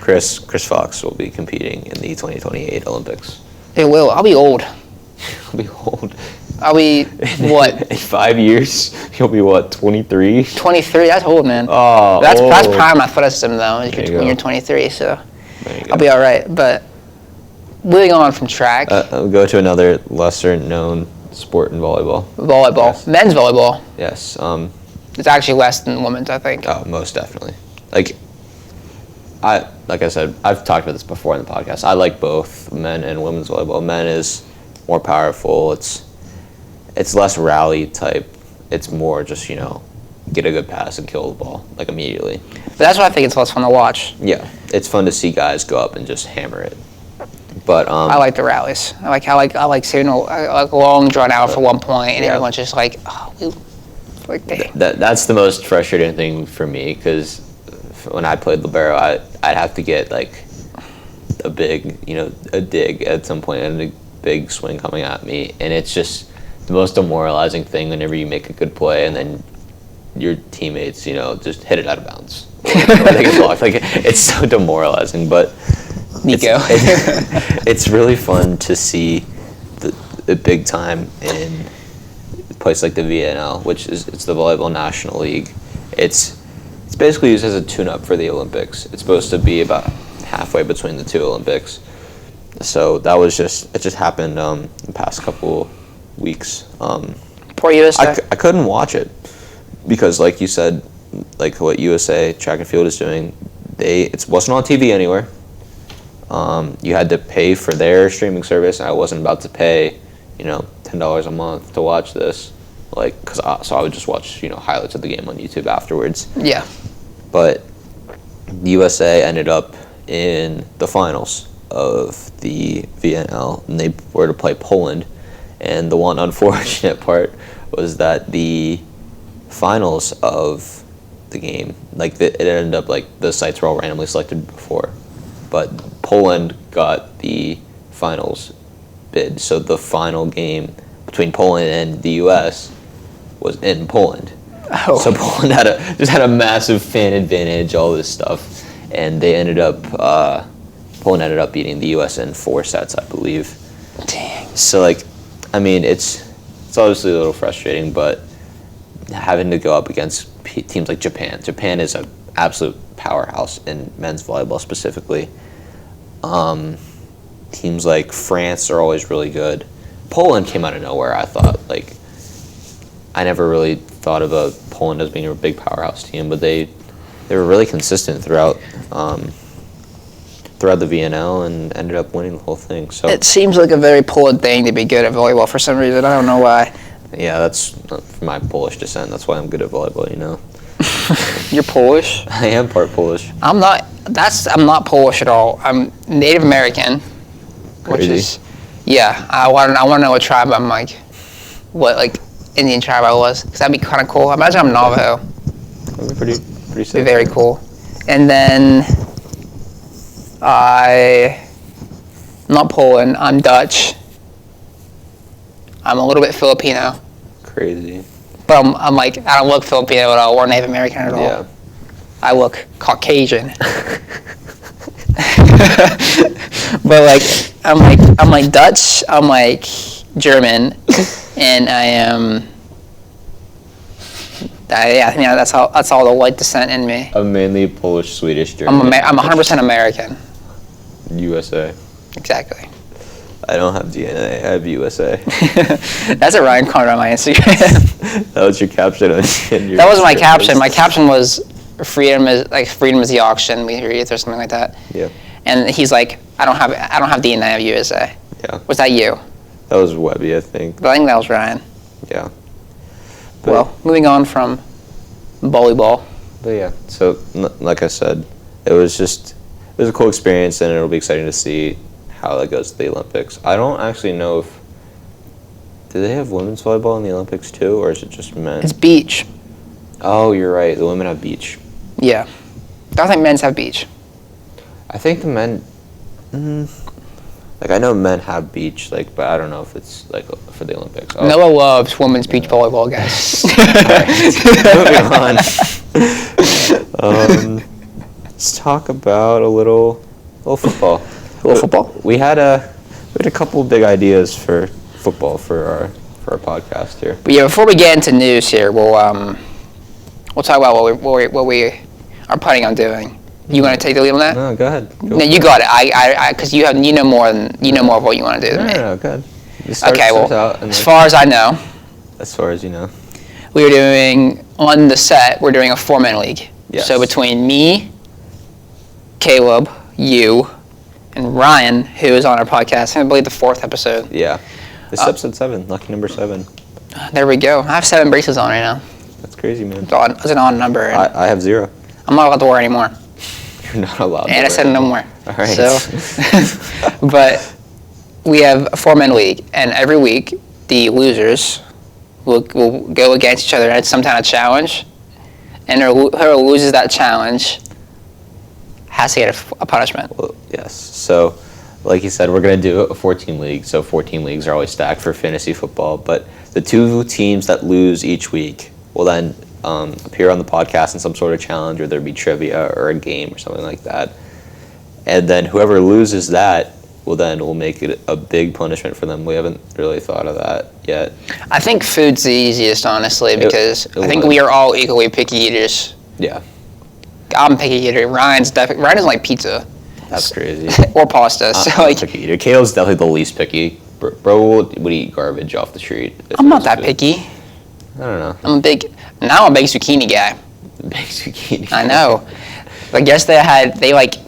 Chris Fox will be competing in the 2028 Olympics. It will. I'll be old. I'll be old. I'll be, what? In 5 years, you'll be what, 23? 23, that's old, man. Oh, that's prime athleticism, though, when you're 23, so I'll be all right. But moving on from track. I'll go to another lesser-known sport in volleyball. Volleyball. Yes. Men's volleyball. Yes. It's actually less than women's, I think. Oh, most definitely. Like I said, I've talked about this before in the podcast. I like both men and women's volleyball. Men is more powerful. It's less rally type. It's more just, get a good pass and kill the ball, like, immediately. But that's why I think it's less fun to watch. Yeah. It's fun to see guys go up and just hammer it. But I like the rallies. I like seeing a long drawn out for one point, and everyone's just like, dang. That's the most frustrating thing for me, because when I played libero, I'd have to get like a big, a dig at some point and a big swing coming at me, and it's just the most demoralizing thing whenever you make a good play and then your teammates, just hit it out of bounds. Or they get blocked. Like, it's so demoralizing, but. Nico. It's really fun to see the big time in a place like the VNL, which it's the Volleyball National League. It's basically used as a tune-up for the Olympics. It's supposed to be about halfway between the two Olympics. So it just happened the past couple weeks. Poor USA. I couldn't watch it because, like you said, like what USA Track and Field is doing, it wasn't on TV anywhere. You had to pay for their streaming service. I wasn't about to pay, $10 a month to watch this, so I would just watch, highlights of the game on YouTube afterwards. Yeah. But the USA ended up in the finals of the VNL, and they were to play Poland. And the one unfortunate part was that the finals of the game, it ended up the sites were all randomly selected before. But Poland got the finals bid, so the final game between Poland and the U.S. was in Poland. Oh. So Poland had a massive fan advantage, all this stuff, and Poland ended up beating the U.S. in 4 sets, I believe. Dang. So it's obviously a little frustrating, but having to go up against teams like Japan. Japan is an absolute powerhouse in men's volleyball specifically. Teams like France are always really good. Poland came out of nowhere, I thought. I never really thought of Poland as being a big powerhouse team, but they were really consistent throughout throughout the VNL and ended up winning the whole thing. So it seems like a very Polish thing to be good at volleyball for some reason. I don't know why. Yeah, that's my Polish descent. That's why I'm good at volleyball. You're Polish? I am part Polish. I'm not. I'm not Polish at all. I'm Native American. Crazy. Which is, yeah. I want to know what tribe I'm like. What Indian tribe I was? Because that'd be kind of cool. Imagine I'm Navajo. That'd be pretty sick. Be very cool. And then I'm not Poland. I'm Dutch. I'm a little bit Filipino. Crazy. But I'm like, I don't look Filipino at all or Native American at all. Yeah. I look Caucasian. But I'm like Dutch, I'm like German, and I am. I think that's all the white descent in me. I'm mainly Polish, Swedish, German. I'm 100% American. USA. Exactly. I don't have DNA. I have USA. That's a Ryan comment on my Instagram. That was your caption on your That wasn't my caption. My caption was freedom is the auction we read or something like that. Yeah. And he's like, I don't have DNA of USA. Yeah. Was that you? That was Webby, I think. I think that was Ryan. Yeah. Well, moving on from volleyball. But yeah, so like I said, it was a cool experience, and it'll be exciting to see how that goes to the Olympics. I don't actually know if do they have women's volleyball in the Olympics too, or is it just men? It's beach. Oh, you're right. The women have beach. Yeah. I don't think men's have beach. I think the men. I know men have beach, but I don't know if it's for the Olympics. Oh. Noah loves women's beach volleyball, guys. Moving on. Let's talk about a little football. A little football. We had a couple of big ideas for football for our podcast here. But yeah, before we get into news here, we'll talk about what we are planning on doing. You want to take the lead on that? No, go ahead. No, you got it. I because you know more of what you want to do than me. No, go ahead. Okay, well, as far as I know. As far as you know. We're doing a 4-man league. Yes. So between me, Caleb, you, and Ryan, who is on our podcast, I believe the 4th episode. Yeah. This is episode 7, lucky number 7. There we go. I have 7 braces on right now. That's crazy, man. It's an odd number. I have 0. I'm not allowed to wear anymore. You're not allowed. And I said no more. All right. So, but we have a 4-man league, and every week the losers will go against each other at some kind of challenge, and whoever loses that challenge has to get a punishment. Well, yes. So, like you said, we're going to do a 14 league. So 14 leagues are always stacked for fantasy football, but the 2 teams that lose each week will then appear on the podcast in some sort of challenge, or there'll be trivia or a game or something like that. And then whoever loses that will make it a big punishment for them. We haven't really thought of that yet. I think food's the easiest, honestly, because I think we are all equally picky eaters. Yeah. I'm a picky eater. Ryan doesn't like pizza. That's crazy. Or pasta. I'm a picky eater. Caleb's definitely the least picky. Bro would eat garbage off the street. I'm not that picky. I don't know. I'm a big zucchini guy. Big zucchini. I know. Yesterday they like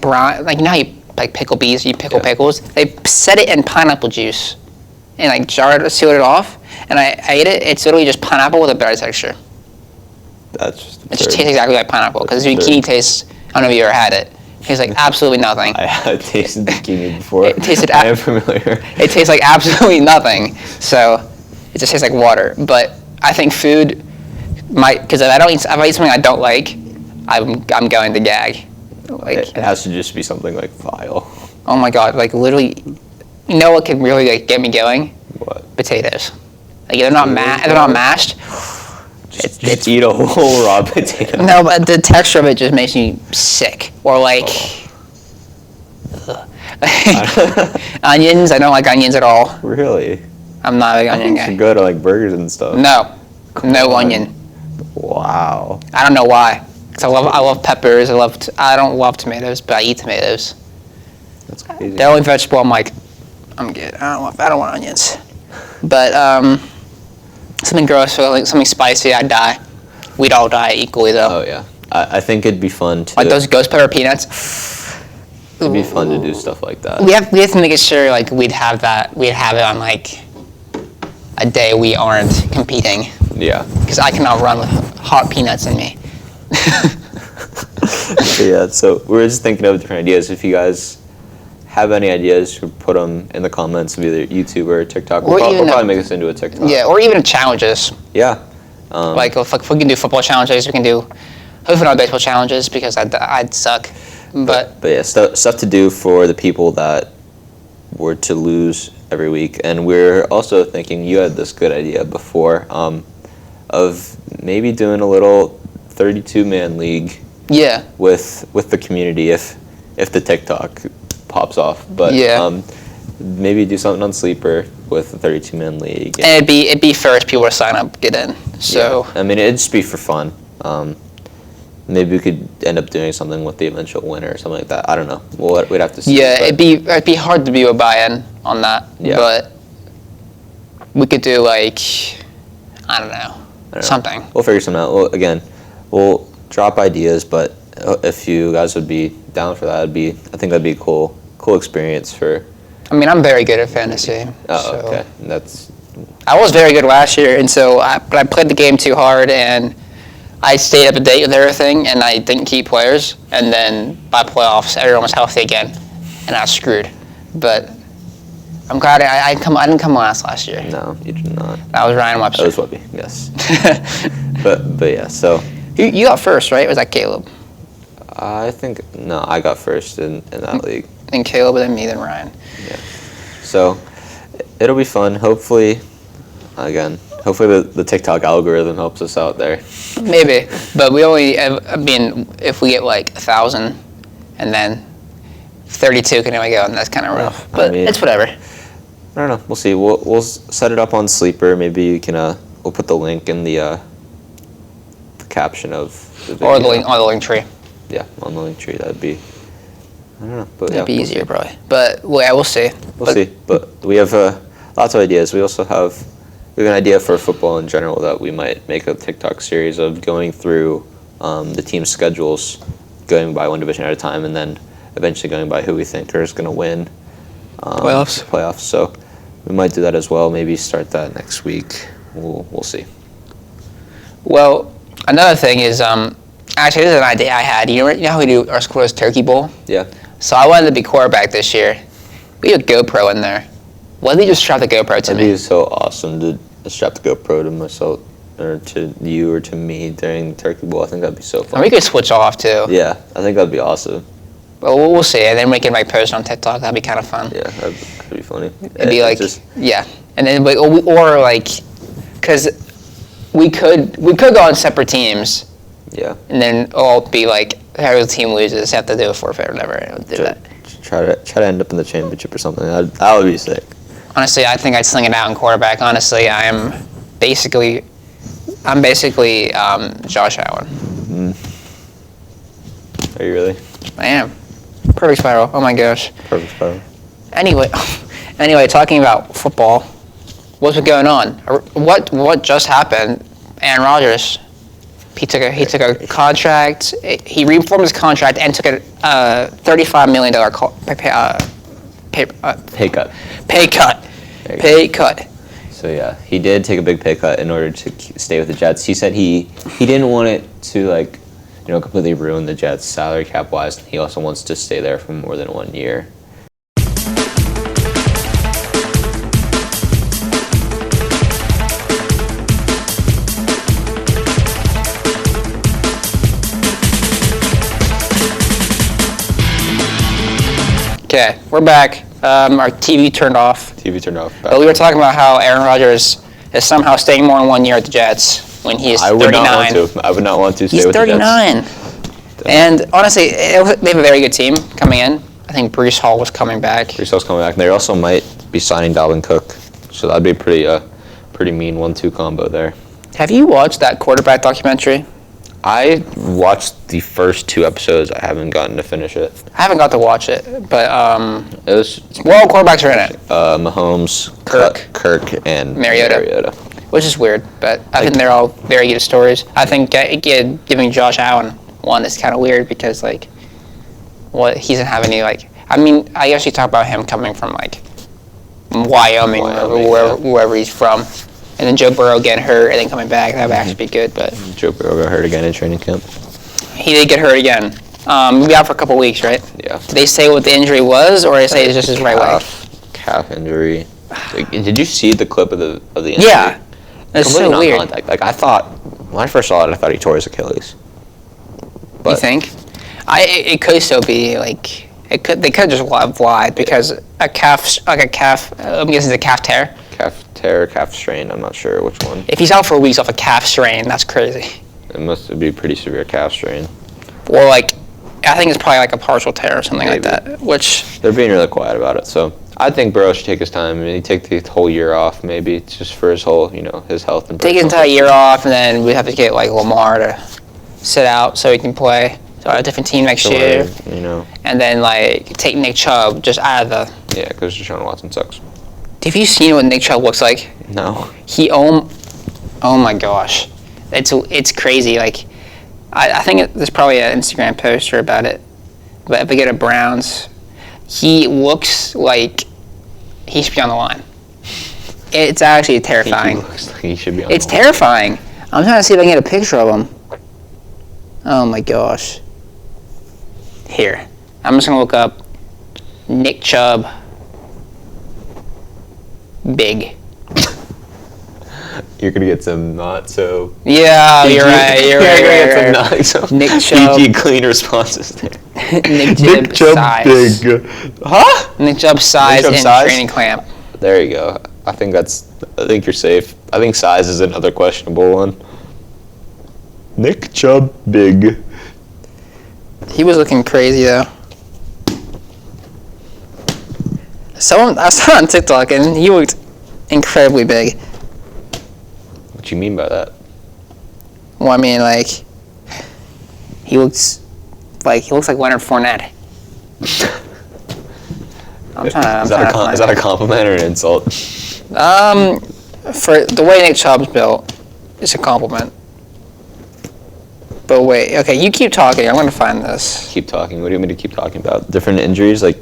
brown, you know how you pickle beets, you pickle pickles? They set it in pineapple juice and sealed it off, and I ate it. It's literally just pineapple with a better texture. That's just absurd. It just tastes exactly like pineapple, because zucchini tastes, I don't know if you ever had it. It tastes like absolutely nothing. I have tasted zucchini before. I am familiar. It tastes like absolutely nothing. So it just tastes like water. But I think food because if I eat something I don't like, I'm going to gag. It has to just be something vile. Oh my god! Literally, you know what could really get me going? What? Potatoes. They're not mashed. Just eat a whole raw potato. No, but the texture of it just makes me sick. Or onions. I don't like onions at all. Really? I'm not a big onion guy. You go to burgers and stuff. No, no onion. Wow. I don't know why. Cause I love peppers. I don't love tomatoes, but I eat tomatoes. That's crazy. The only vegetable I'm good. I don't want onions. But something gross, something spicy, I'd die. We'd all die equally though. Oh yeah. I think it'd be fun to Like those ghost pepper peanuts. it'd be fun to do stuff like that. We have to make it sure like we'd have it on like a day we aren't competing. Yeah. Because I cannot run with hot peanuts in me. Yeah, so we're just thinking of different ideas. If you guys have any ideas, you put them in the comments of either YouTube or TikTok. We'll probably make this into a TikTok. Yeah, or even challenges. Yeah. Like if we can do football challenges, we can do hopefully not baseball challenges because I'd suck. But yeah, stuff to do for the people that were to lose every week. And we're also thinking, you had this good idea before, of maybe doing a little 32-man league. Yeah. With the community if the TikTok pops off, but yeah. Maybe do something on Sleeper with the 32-man league. And it'd be fair if people to sign up, get in. So yeah. I mean, it'd just be for fun. Maybe we could end up doing something with the eventual winner or something like that. I don't know. We'd have to see. Yeah, it'd be hard to do a buy-in on that. Yeah. But we could do like I don't know. Something. We'll figure something out. Well, again, we'll drop ideas, but if you guys would be down for that, I think that'd be a cool experience for. I mean, I'm very good at fantasy. Oh, so. Okay. I was very good last year, and so but I played the game too hard, and I stayed up to date with everything, and I didn't keep players, and then by playoffs, everyone was healthy again, and I was screwed. But I'm glad I didn't come last year. No, you did not. That was Ryan Webster. That was Webby, yes. but yeah, so. You got first, right? Or was that Caleb? I think, no, I got first in that league. And Caleb, then me, then Ryan. Yeah. So, it'll be fun. Hopefully the TikTok algorithm helps us out there. Maybe, but we only, I mean, if we get like 1,000 and then 32 can only go, and that's kind of rough. But I mean, it's whatever. I don't know. We'll see. We'll set it up on Sleeper. Maybe you can, we'll put the link in the caption of the video. Or the link tree. Yeah, on the link tree. That'd be, I don't know. But that'd be easier, probably. But, yeah, we'll see. We'll see. But we have lots of ideas. We also have an idea for football in general that we might make a TikTok series of going through the team schedules, going by one division at a time, and then eventually going by who we think is going to win playoffs. So we might do that as well. Maybe start that next week. We'll see. Well, another thing is, actually, this is an idea I had. You know how we do our school's Turkey Bowl? Yeah. So I wanted to be quarterback this year. We have a GoPro in there. Why don't you just strap the GoPro to me? It'd be so awesome to strap the GoPro to myself or to you or to me during Turkey Bowl. I think that'd be so fun. And we could switch off too. Yeah, I think that'd be awesome. Well, we'll see, and then we can post on TikTok. That'd be kind of fun. Yeah, that'd be funny. It'd be like, yeah, and then or like, because we could go on separate teams. Yeah. And then all be like, whoever the team loses have to do a forfeit or whatever. And do that. Try to end up in the championship or something. That would be sick. Honestly, I think I'd sling it out in quarterback. Honestly, I'm basically Josh Allen. Are you really? I am. Perfect spiral. Oh my gosh. Perfect spiral. Anyway, talking about football, what's been going on? What just happened? Aaron Rodgers. He took a contract. He reformed his contract and took a $35 million pay cut. So yeah, he did take a big pay cut in order to stay with the Jets. He said he didn't want it to completely ruin the Jets salary cap wise. He also wants to stay there for more than 1 year. Okay, we're back. Our TV turned off. But we were talking about how Aaron Rodgers is somehow staying more than 1 year at the Jets when he is 39. I would not want to stay with the Jets. He's 39. And honestly, they have a very good team coming in. I think Breece Hall was coming back. And they also might be signing Dalvin Cook. So that'd be a pretty mean 1-2 combo there. Have you watched that quarterback documentary? I watched the first 2 episodes. I haven't gotten to finish it. I haven't got to watch it, but it was quarterbacks are in it. Mahomes, Kirk, and Mariota. Which is weird, but I think they're all very good stories. I think giving Josh Allen one is kind of weird because what he doesn't have any like. I mean, I guess you talk about him coming from like Wyoming or wherever he's from, and then Joe Burrow getting hurt and then coming back. That would actually be good. But Joe Burrow got hurt again in training camp. He did get hurt again. He'll be out for a couple weeks, right? Yeah. Did they say what the injury was, or they say it's just his right leg? Calf injury. Did you see the clip of the injury? Yeah. It's so weird. Contact. Like I thought when I first saw it, I thought he tore his Achilles. But you think? It could still be like they could just have lied because a calf. I'm guessing it's a calf tear. Calf tear, calf strain. I'm not sure which one. If he's out for weeks off a calf strain, that's crazy. It must be a pretty severe calf strain. Or like, I think it's probably like a partial tear or something like that. Which they're being really quiet about it. So I think Burrow should take his time and he'd take the whole year off, maybe just for his whole, his health and. Take his entire year off, and then we have to get like Lamar to sit out so he can play. So a different team next year. And then like take Nick Chubb just out of the. Yeah, because Deshaun Watson sucks. Have you seen what Nick Chubb looks like? No. Oh my gosh, it's crazy. Like, I think there's probably an Instagram poster about it. But if we get a Browns, he looks like he should be on the line. It's actually terrifying. He looks like he should be on the line. It's terrifying. I'm trying to see if I can get a picture of him. Oh my gosh. Here, I'm just gonna look up Nick Chubb big. You're gonna get some not so. Yeah, you're right. You're right. Not so Nick Chubb. PG clean responses there. Nick Chubb size. Big. Huh? Nick Chubb size in training camp. There you go. I think you're safe. I think size is another questionable one. Nick Chubb big. He was looking crazy though. I saw on TikTok and he looked incredibly big. What you mean by that? Well, I mean like he looks like Leonard Fournette. Is that a compliment or an insult? For the way Nick Chubb's built, it's a compliment. But wait, okay, you keep talking. I'm going to find this. Keep talking. What do you want me to keep talking about? Different injuries, like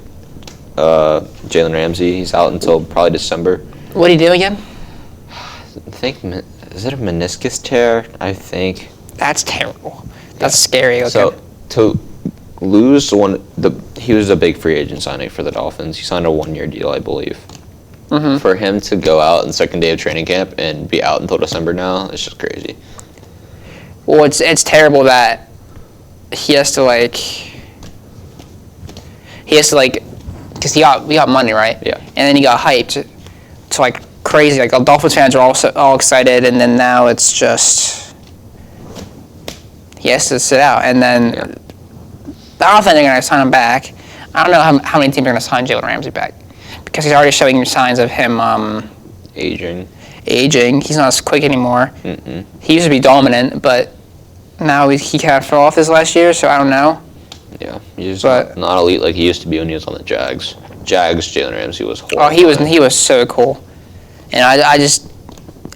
Jalen Ramsey. He's out until probably December. What did he do again? I think, is it a meniscus tear? I think. That's terrible. That's scary. Okay. So to lose he was a big free agent signing for the Dolphins. He signed a 1-year deal, I believe. Mm-hmm. For him to go out on the second day of training camp and be out until December now, it's just crazy. Well, it's terrible that he has to because we got money, right? Yeah. And then he got hyped to like crazy. Like Dolphins fans are all excited, and then now it's just he has to sit out. And then I don't think they're gonna sign him back. I don't know how many teams are gonna sign Jalen Ramsey back because he's already showing signs of him aging. He's not as quick anymore. Mm-mm. He used to be dominant, but now he kind of fell off this last year, so I don't know. Yeah, he's not elite like he used to be when he was on the Jags. Jalen Ramsey was horrible. Oh, he was so cool. And I just,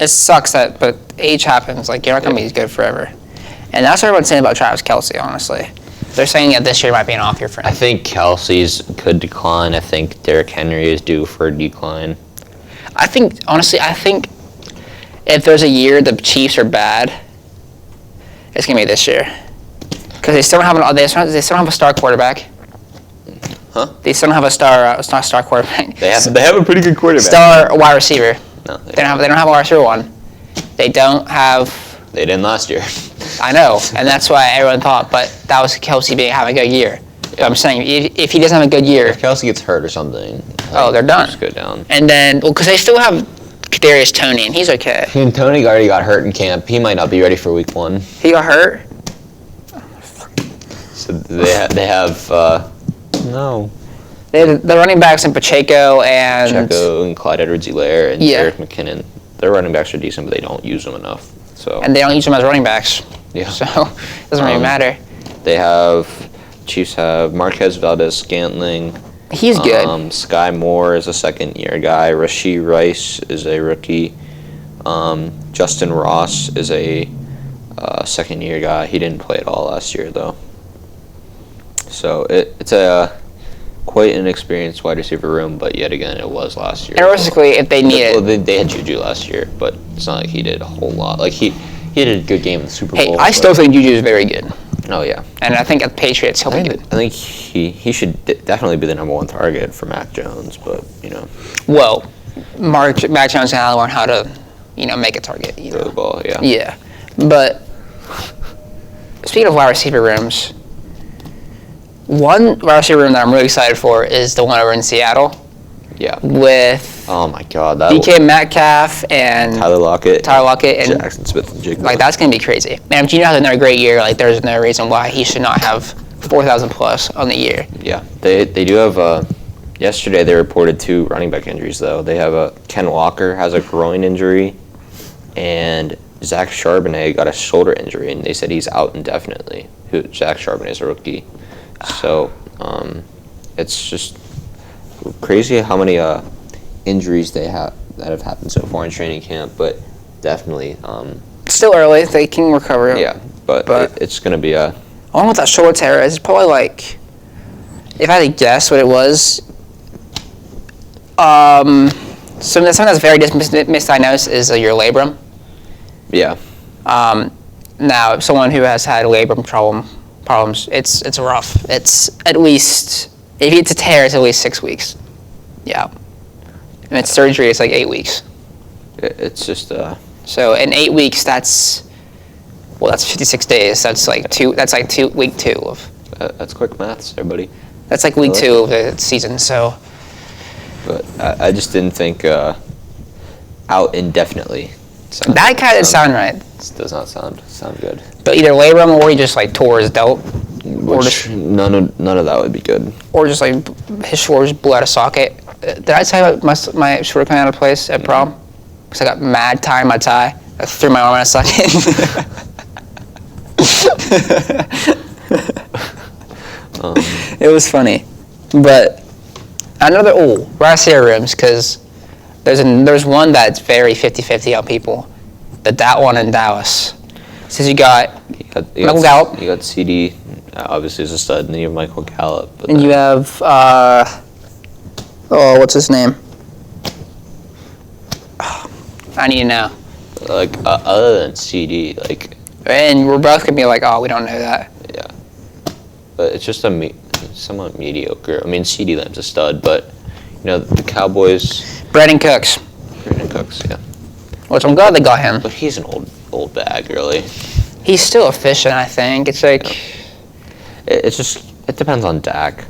it sucks but age happens. Like, you're not going to be good forever. And that's what everyone's saying about Travis Kelce, honestly. They're saying that this year might be an off year for him. I think Kelce's could decline. I think Derrick Henry is due for a decline. Honestly, if there's a year the Chiefs are bad, it's gonna be this year, because they still don't have a star quarterback. Huh? They still don't have a star quarterback. They have a pretty good quarterback. Star wide receiver. No, they don't have a wide receiver one. They don't have. They didn't last year. I know, and that's why everyone thought. But that was Kelce having a good year. Yeah. I'm saying if he doesn't have a good year, if Kelce gets hurt or something, they're done. Just go down. And then, because they still have Kadarius Toney, and he's okay. And Toney already got hurt in camp. He might not be ready for week 1. He got hurt? So they have no. They have the running backs in Pacheco and Clyde Edwards-Helaire and Jerick McKinnon. Their running backs are decent, but they don't use them enough. So. And they don't use them as running backs. Yeah. So it doesn't really matter. Chiefs have Marquez Valdez-Scantling. He's good. Sky Moore is a second-year guy. Rashee Rice is a rookie. Justin Ross is a second-year guy. He didn't play at all last year, though. So it's a quite an experienced wide receiver room, but yet again, it was last year. And realistically, if they need well, they had Juju last year, but it's not like he did a whole lot. Like he had a good game in the Super Bowl. Hey, I still think Juju is very good. Oh yeah, and I think at the Patriots he'll be good. I think he should definitely be the number one target for Mac Jones, but Well, Mac Jones and I learn how to, make a target. Throw the ball, yeah. Yeah, but speaking of wide receiver rooms, one wide receiver room that I'm really excited for is the one over in Seattle. Yeah. With oh my God, DK Metcalf and Tyler Lockett and Jackson Smith and Jigba. Like that's gonna be crazy. Man, if Geno has another great year, like there's no reason why he should not have 4,000 plus on the year. Yeah, they do have. Yesterday they reported 2 running back injuries though. They have Ken Walker has a groin injury, and Zach Charbonnet got a shoulder injury, and they said he's out indefinitely. Zach Charbonnet is a rookie, so it's just crazy how many injuries that have happened so far in training camp, but definitely still early. They can recover. Yeah, but it's going to be I wonder what that shoulder tear is. It's probably like, if I had to guess what it was, something that's very misdiagnosed is your labrum. Yeah. Now, someone who has had labrum problems, it's rough. It's at least, if it's a tear, it's at least 6 weeks. Yeah. And it's surgery, it's like 8 weeks. It's just So in 8 weeks, that's 56 days. That's like week 2 of. That's quick maths, everybody. That's like week 2 of the season. So. But I just didn't think out indefinitely. That kind of sound right. Does not sound good. But either labrum or he just like tore his delt. Or just, none of that would be good. Or just like his shoulder just blew out of socket. Did I tell you about my shoulder coming out of place at prom? Because I got mad tying my tie. I threw my arm out of socket. It was funny. But another, wide receiver rooms, because there's one that's very 50-50 on people. That one in Dallas. Since you got Michael Gallup. You got CD, obviously is a stud, and then you have Michael Gallup. And you have, what's his name? I need to know. Like, other than CD, And we're both going to be like, we don't know that. Yeah. But it's just somewhat mediocre. I mean, CD Lamb's a stud, but, the Cowboys... Brandon Cooks, yeah. Which I'm glad they got him. But he's an old bag, really. He's still efficient, I think. It's like... It depends on Dak.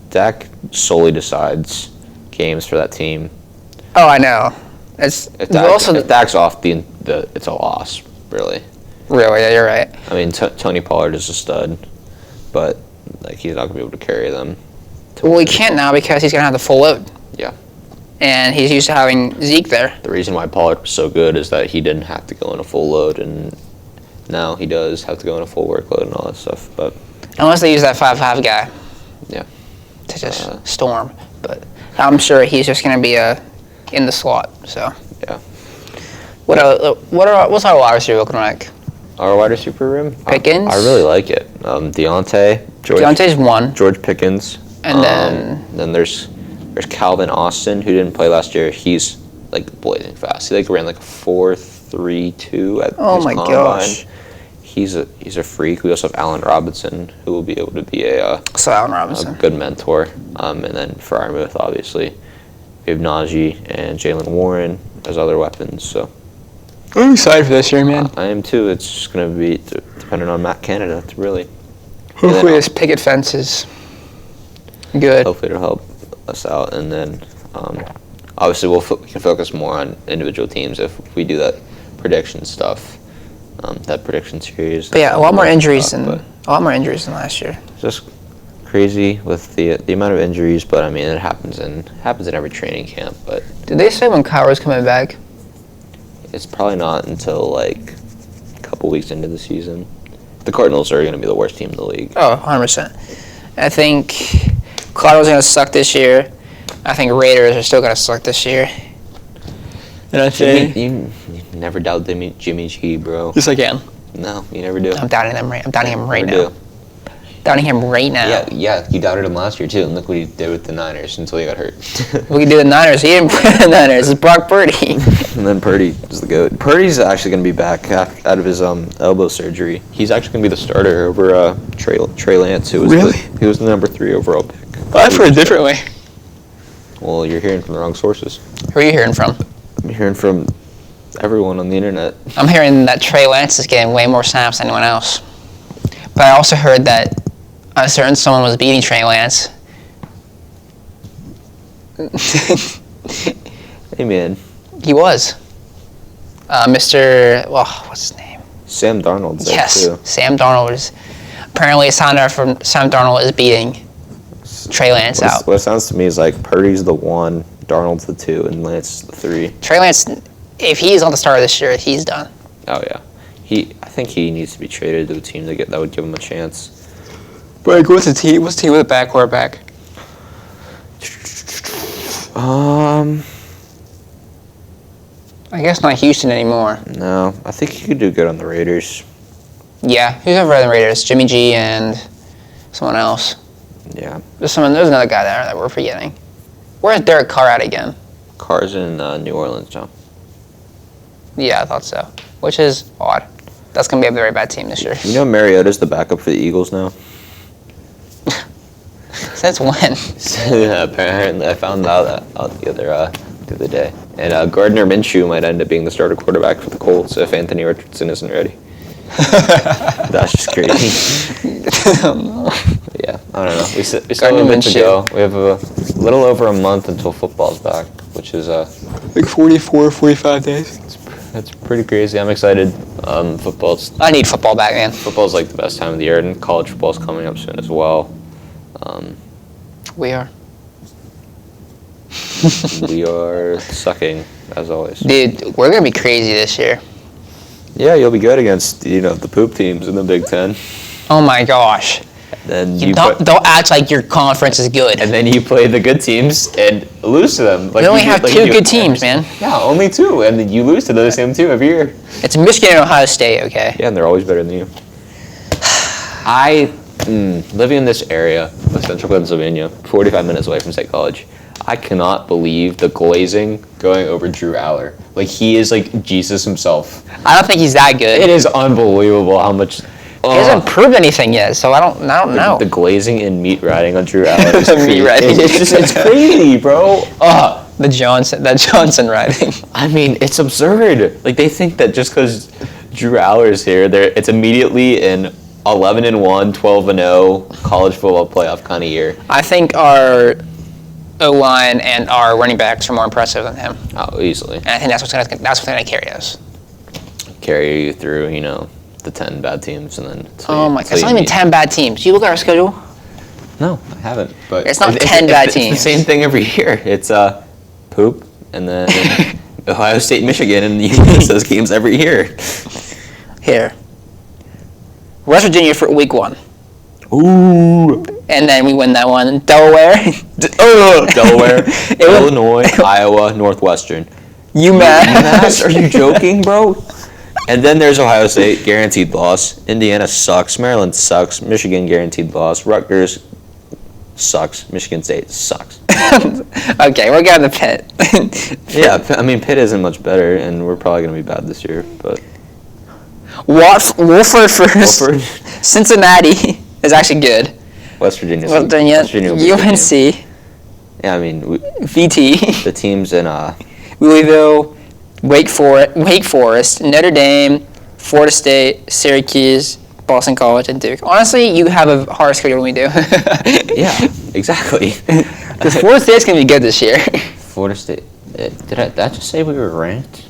Dak solely decides games for that team. Oh, I know. If Dak's off, it's a loss, really. Really, yeah, you're right. I mean, Tony Pollard is a stud, but he's not going to be able to carry them. Well, he can't now because he's going to have the full load. Yeah. And he's used to having Zeke there. The reason why Pollard was so good is that he didn't have to go in a full load, and now he does have to go in a full workload and all that stuff. But unless they use that 5-5 guy. Yeah. To just storm. But I'm sure he's just going to be in the slot. So. Yeah. What's our wide receiver looking like? Our wide receiver room? Pickens? I really like it. Deontay's one. George Pickens. And then there's Calvin Austin, who didn't play last year. He's blazing fast. He ran a 4.32 at his combine. Gosh. He's a freak. We also have Allen Robinson, who will be able to be a good mentor. And then for Frymouth, obviously, we have Najee and Jalen Warren as other weapons. So I'm excited for this year, man. I am too. It's just going to be dependent on Matt Canada to really. Hopefully this picket fence is good. Hopefully it'll help us out, and then obviously we can focus more on individual teams if we do that prediction stuff, that prediction series. But yeah, a lot more injuries than last year. Just crazy with the amount of injuries, but I mean it happens in every training camp. But did they say when Kyra's coming back? It's probably not until a couple weeks into the season. The Cardinals are going to be the worst team in the league. Oh, 100%. I think Cardinals are going to suck this year. I think Raiders are still going to suck this year. And I think you never doubt Jimmy G, bro. Yes, I can. No, you never do. I'm doubting him right now. Doubting him right now. Yeah, you doubted him last year too, and look what he did with the Niners until he got hurt. We could do the Niners. He didn't play the Niners. It's Brock Purdy. And then Purdy is the GOAT. Purdy's actually going to be back out of his elbow surgery. He's actually going to be the starter over Trey Lance, who was he was the number 3 overall pick. I've heard differently. Well, you're hearing from the wrong sources. Who are you hearing from? I'm hearing from everyone on the internet. I'm hearing that Trey Lance is getting way more snaps than anyone else. But I also heard that a certain someone was beating Trey Lance. Hey, man. He was. Mr. Well, what's his name? Sam Darnold's there, Yes, too. Sam Darnold is. Apparently, it sounded from Sam Darnold is beating Trey Lance out. What it sounds to me is like Purdy's the 1, Darnold's the 2, and Lance the 3. Trey Lance, if he's on the starter this year, he's done. Oh, yeah. I think he needs to be traded to a team that would give him a chance. But what's the team? What's the team with a back quarterback? I guess not Houston anymore. No, I think he could do good on the Raiders. Yeah, who's over the Raiders? Jimmy G and someone else. Yeah. There's another guy there that we're forgetting. Where's Derek Carr at again? Carr's in New Orleans now. Yeah, I thought so. Which is odd. That's going to be a very bad team this year. You know Mariota's the backup for the Eagles now? Since when? Yeah, apparently, I found out the other day. And Gardner Minshew might end up being the starter quarterback for the Colts if Anthony Richardson isn't ready. That's just crazy. Yeah, I don't know. We still have a bit to go. We have a little over a month until football's back, which is like 44, 45 days. That's pretty crazy. I'm excited. I need football back, man. Football's like the best time of the year, and college football's coming up soon as well. We are. We are sucking, as always. Dude, we're going to be crazy this year. Yeah, you'll be good against, the poop teams in the Big Ten. Oh my gosh. Then don't act like your conference is good. And then you play the good teams and lose to them. We only have 2 good teams, man. Yeah, only 2, and then you lose to those same 2 every year. It's Michigan and Ohio State, okay? Yeah, and they're always better than you. Living in this area of central Pennsylvania, 45 minutes away from State College, I cannot believe the glazing going over Drew Aller. Like, he is like Jesus himself. I don't think he's that good. It is unbelievable how much... He hasn't proved anything yet, so I don't know. The glazing and meat riding on Drew Aller is Meat riding. It's crazy, bro. The Johnson riding. I mean, it's absurd. Like, they think that just because Drew Aller is here, it's immediately an 11-1, 12-0 college football playoff kind of year. I think our O-line and our running backs are more impressive than him. Oh, easily. And I think that's what's going to carry us. Carry you through, the 10 bad teams, and then... Oh my God, it's not even 10 bad teams. You look at our schedule? No, I haven't. But it's not 10 bad teams. It's the same thing every year. It's poop, and then Ohio State, Michigan, and you lose those games every year. Here. West Virginia for week 1. Ooh. And then we win that one. Delaware. Delaware, Illinois, Iowa, Northwestern. UMass. Are you joking, bro? And then there's Ohio State, guaranteed loss. Indiana sucks. Maryland sucks. Michigan, guaranteed loss. Rutgers sucks. Michigan State sucks. Okay, we're going to Pitt. Yeah, Pitt isn't much better, and we're probably going to be bad this year. But Wolford first. Cincinnati is actually good. West Virginia, UNC. Yeah, VT. The teams in Louisville, Wake Forest, Notre Dame, Florida State, Syracuse, Boston College, and Duke. Honestly, you have a harder schedule than we do. Yeah, exactly. Because Florida State's going to be good this year. Florida State. Did I just say we were ranked?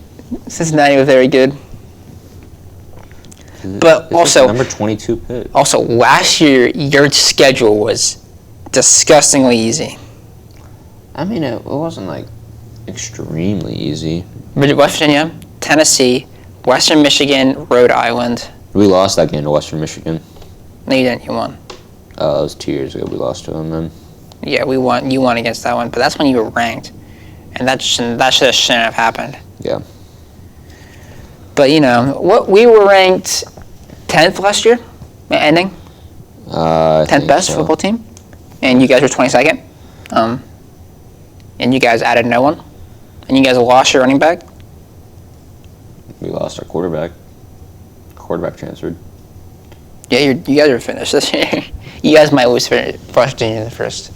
Cincinnati was very good. But also, number 22 Pitt. Also, last year, your schedule was disgustingly easy. It wasn't, extremely easy. West Virginia, Tennessee, Western Michigan, Rhode Island. We lost that game to Western Michigan. No, you didn't. You won. That was 2 years ago we lost to them then. Yeah, we won. You won against that one, but that's when you were ranked. And that shouldn't have happened. Yeah. But, we were ranked 10th last year, ending. 10th best football team, and you guys were 22nd. And you guys added no one, and you guys lost your running back. We lost our quarterback. Quarterback transferred. Yeah, you guys are finished this year. You guys might lose Virginia in the first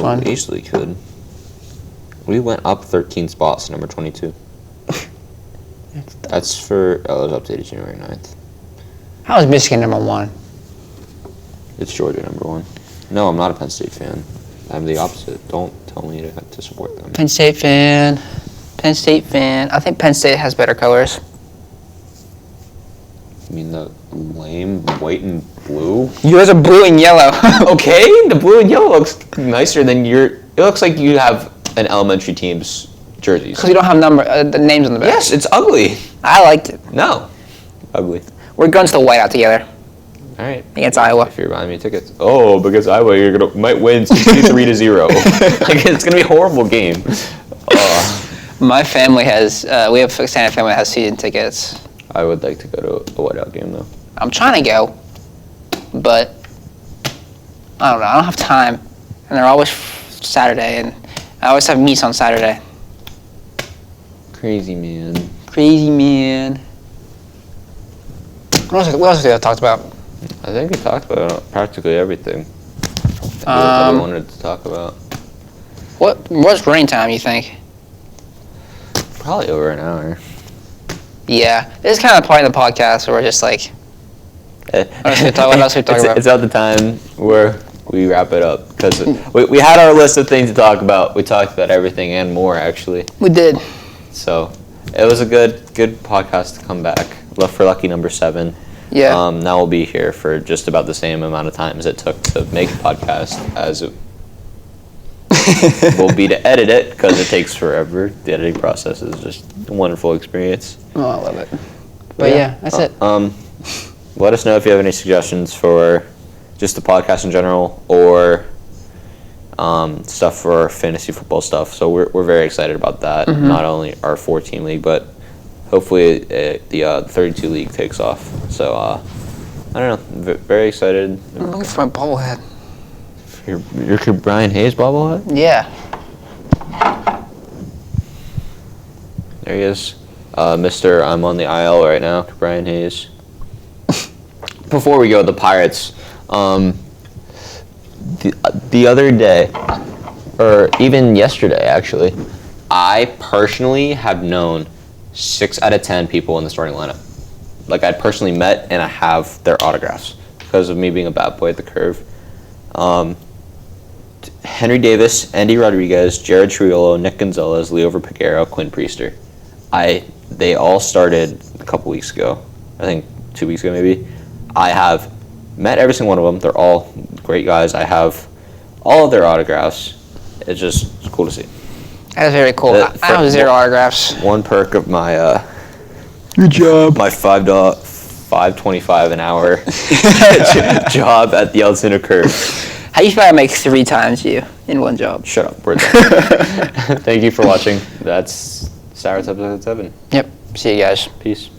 one. We easily could. We went up 13 spots to number 22. That's for... Oh, it was updated January 9th. How is Michigan number 1? It's Georgia number 1. No, I'm not a Penn State fan. I'm the opposite. Don't tell me to support them. Penn State fan. Penn State fan. I think Penn State has better colors. You mean the lame white and blue? Yours are blue and yellow. Okay, the blue and yellow looks nicer than your... It looks like you have an elementary team's jerseys. Because you don't have the names on the back. Yes, it's ugly. I liked it. No. Ugly. We're going to the whiteout together. All right. Against Iowa. If you're buying me tickets. Oh, because Iowa, might win 63-0. Like, it's gonna be a horrible game. My family has. We have a extended family that has season tickets. I would like to go to a whiteout game though. I'm trying to go, but I don't know. I don't have time, and they're always Saturday, and I always have meets on Saturday. Crazy man. Crazy man. What else have we talked about? I think we talked about practically everything that we wanted to talk about. What's running time, you think? Probably over an hour. Yeah. This is kind of the part of the podcast where we're just like, what else we talk about? It's at the time where we wrap it up. Because we had our list of things to talk about. We talked about everything and more, actually. We did. So, it was a good podcast to come back. Left for lucky number 7. Yeah. Now we'll be here for just about the same amount of time as it took to make the podcast as it will be to edit it, because it takes forever. The editing process is just a wonderful experience. Oh, I love it. But yeah, that's it. Let us know if you have any suggestions for just the podcast in general, or stuff for fantasy football stuff. So we're very excited about that. Mm-hmm. Not only our 4-team league, but hopefully the 32 league takes off. So I don't know, very excited. I'm looking for my bobblehead. Your Brian Hayes bobblehead? Yeah. There he is. Mr. I'm on the IL right now, Brian Hayes. Before we go, the Pirates. The other day, or even yesterday actually, I personally have known 6 out of 10 people in the starting lineup. Like, I personally met and I have their autographs because of me being a bad boy at the curve. Henry Davis, Andy Rodriguez, Jared Triolo, Nick Gonzalez, Leo Piguero, Quinn Priester. They all started a couple weeks ago. I think 2 weeks ago maybe. I have met every single one of them. They're all great guys. I have all of their autographs. It's cool to see. That's very cool. I have 0 autographs. One perk of my good job. My $5.25 an hour job at the El Center Curve. How do you feel I make 3 times you in one job? Shut up. We're done. Thank you for watching. That's Sour's episode 7. Yep. See you guys. Peace.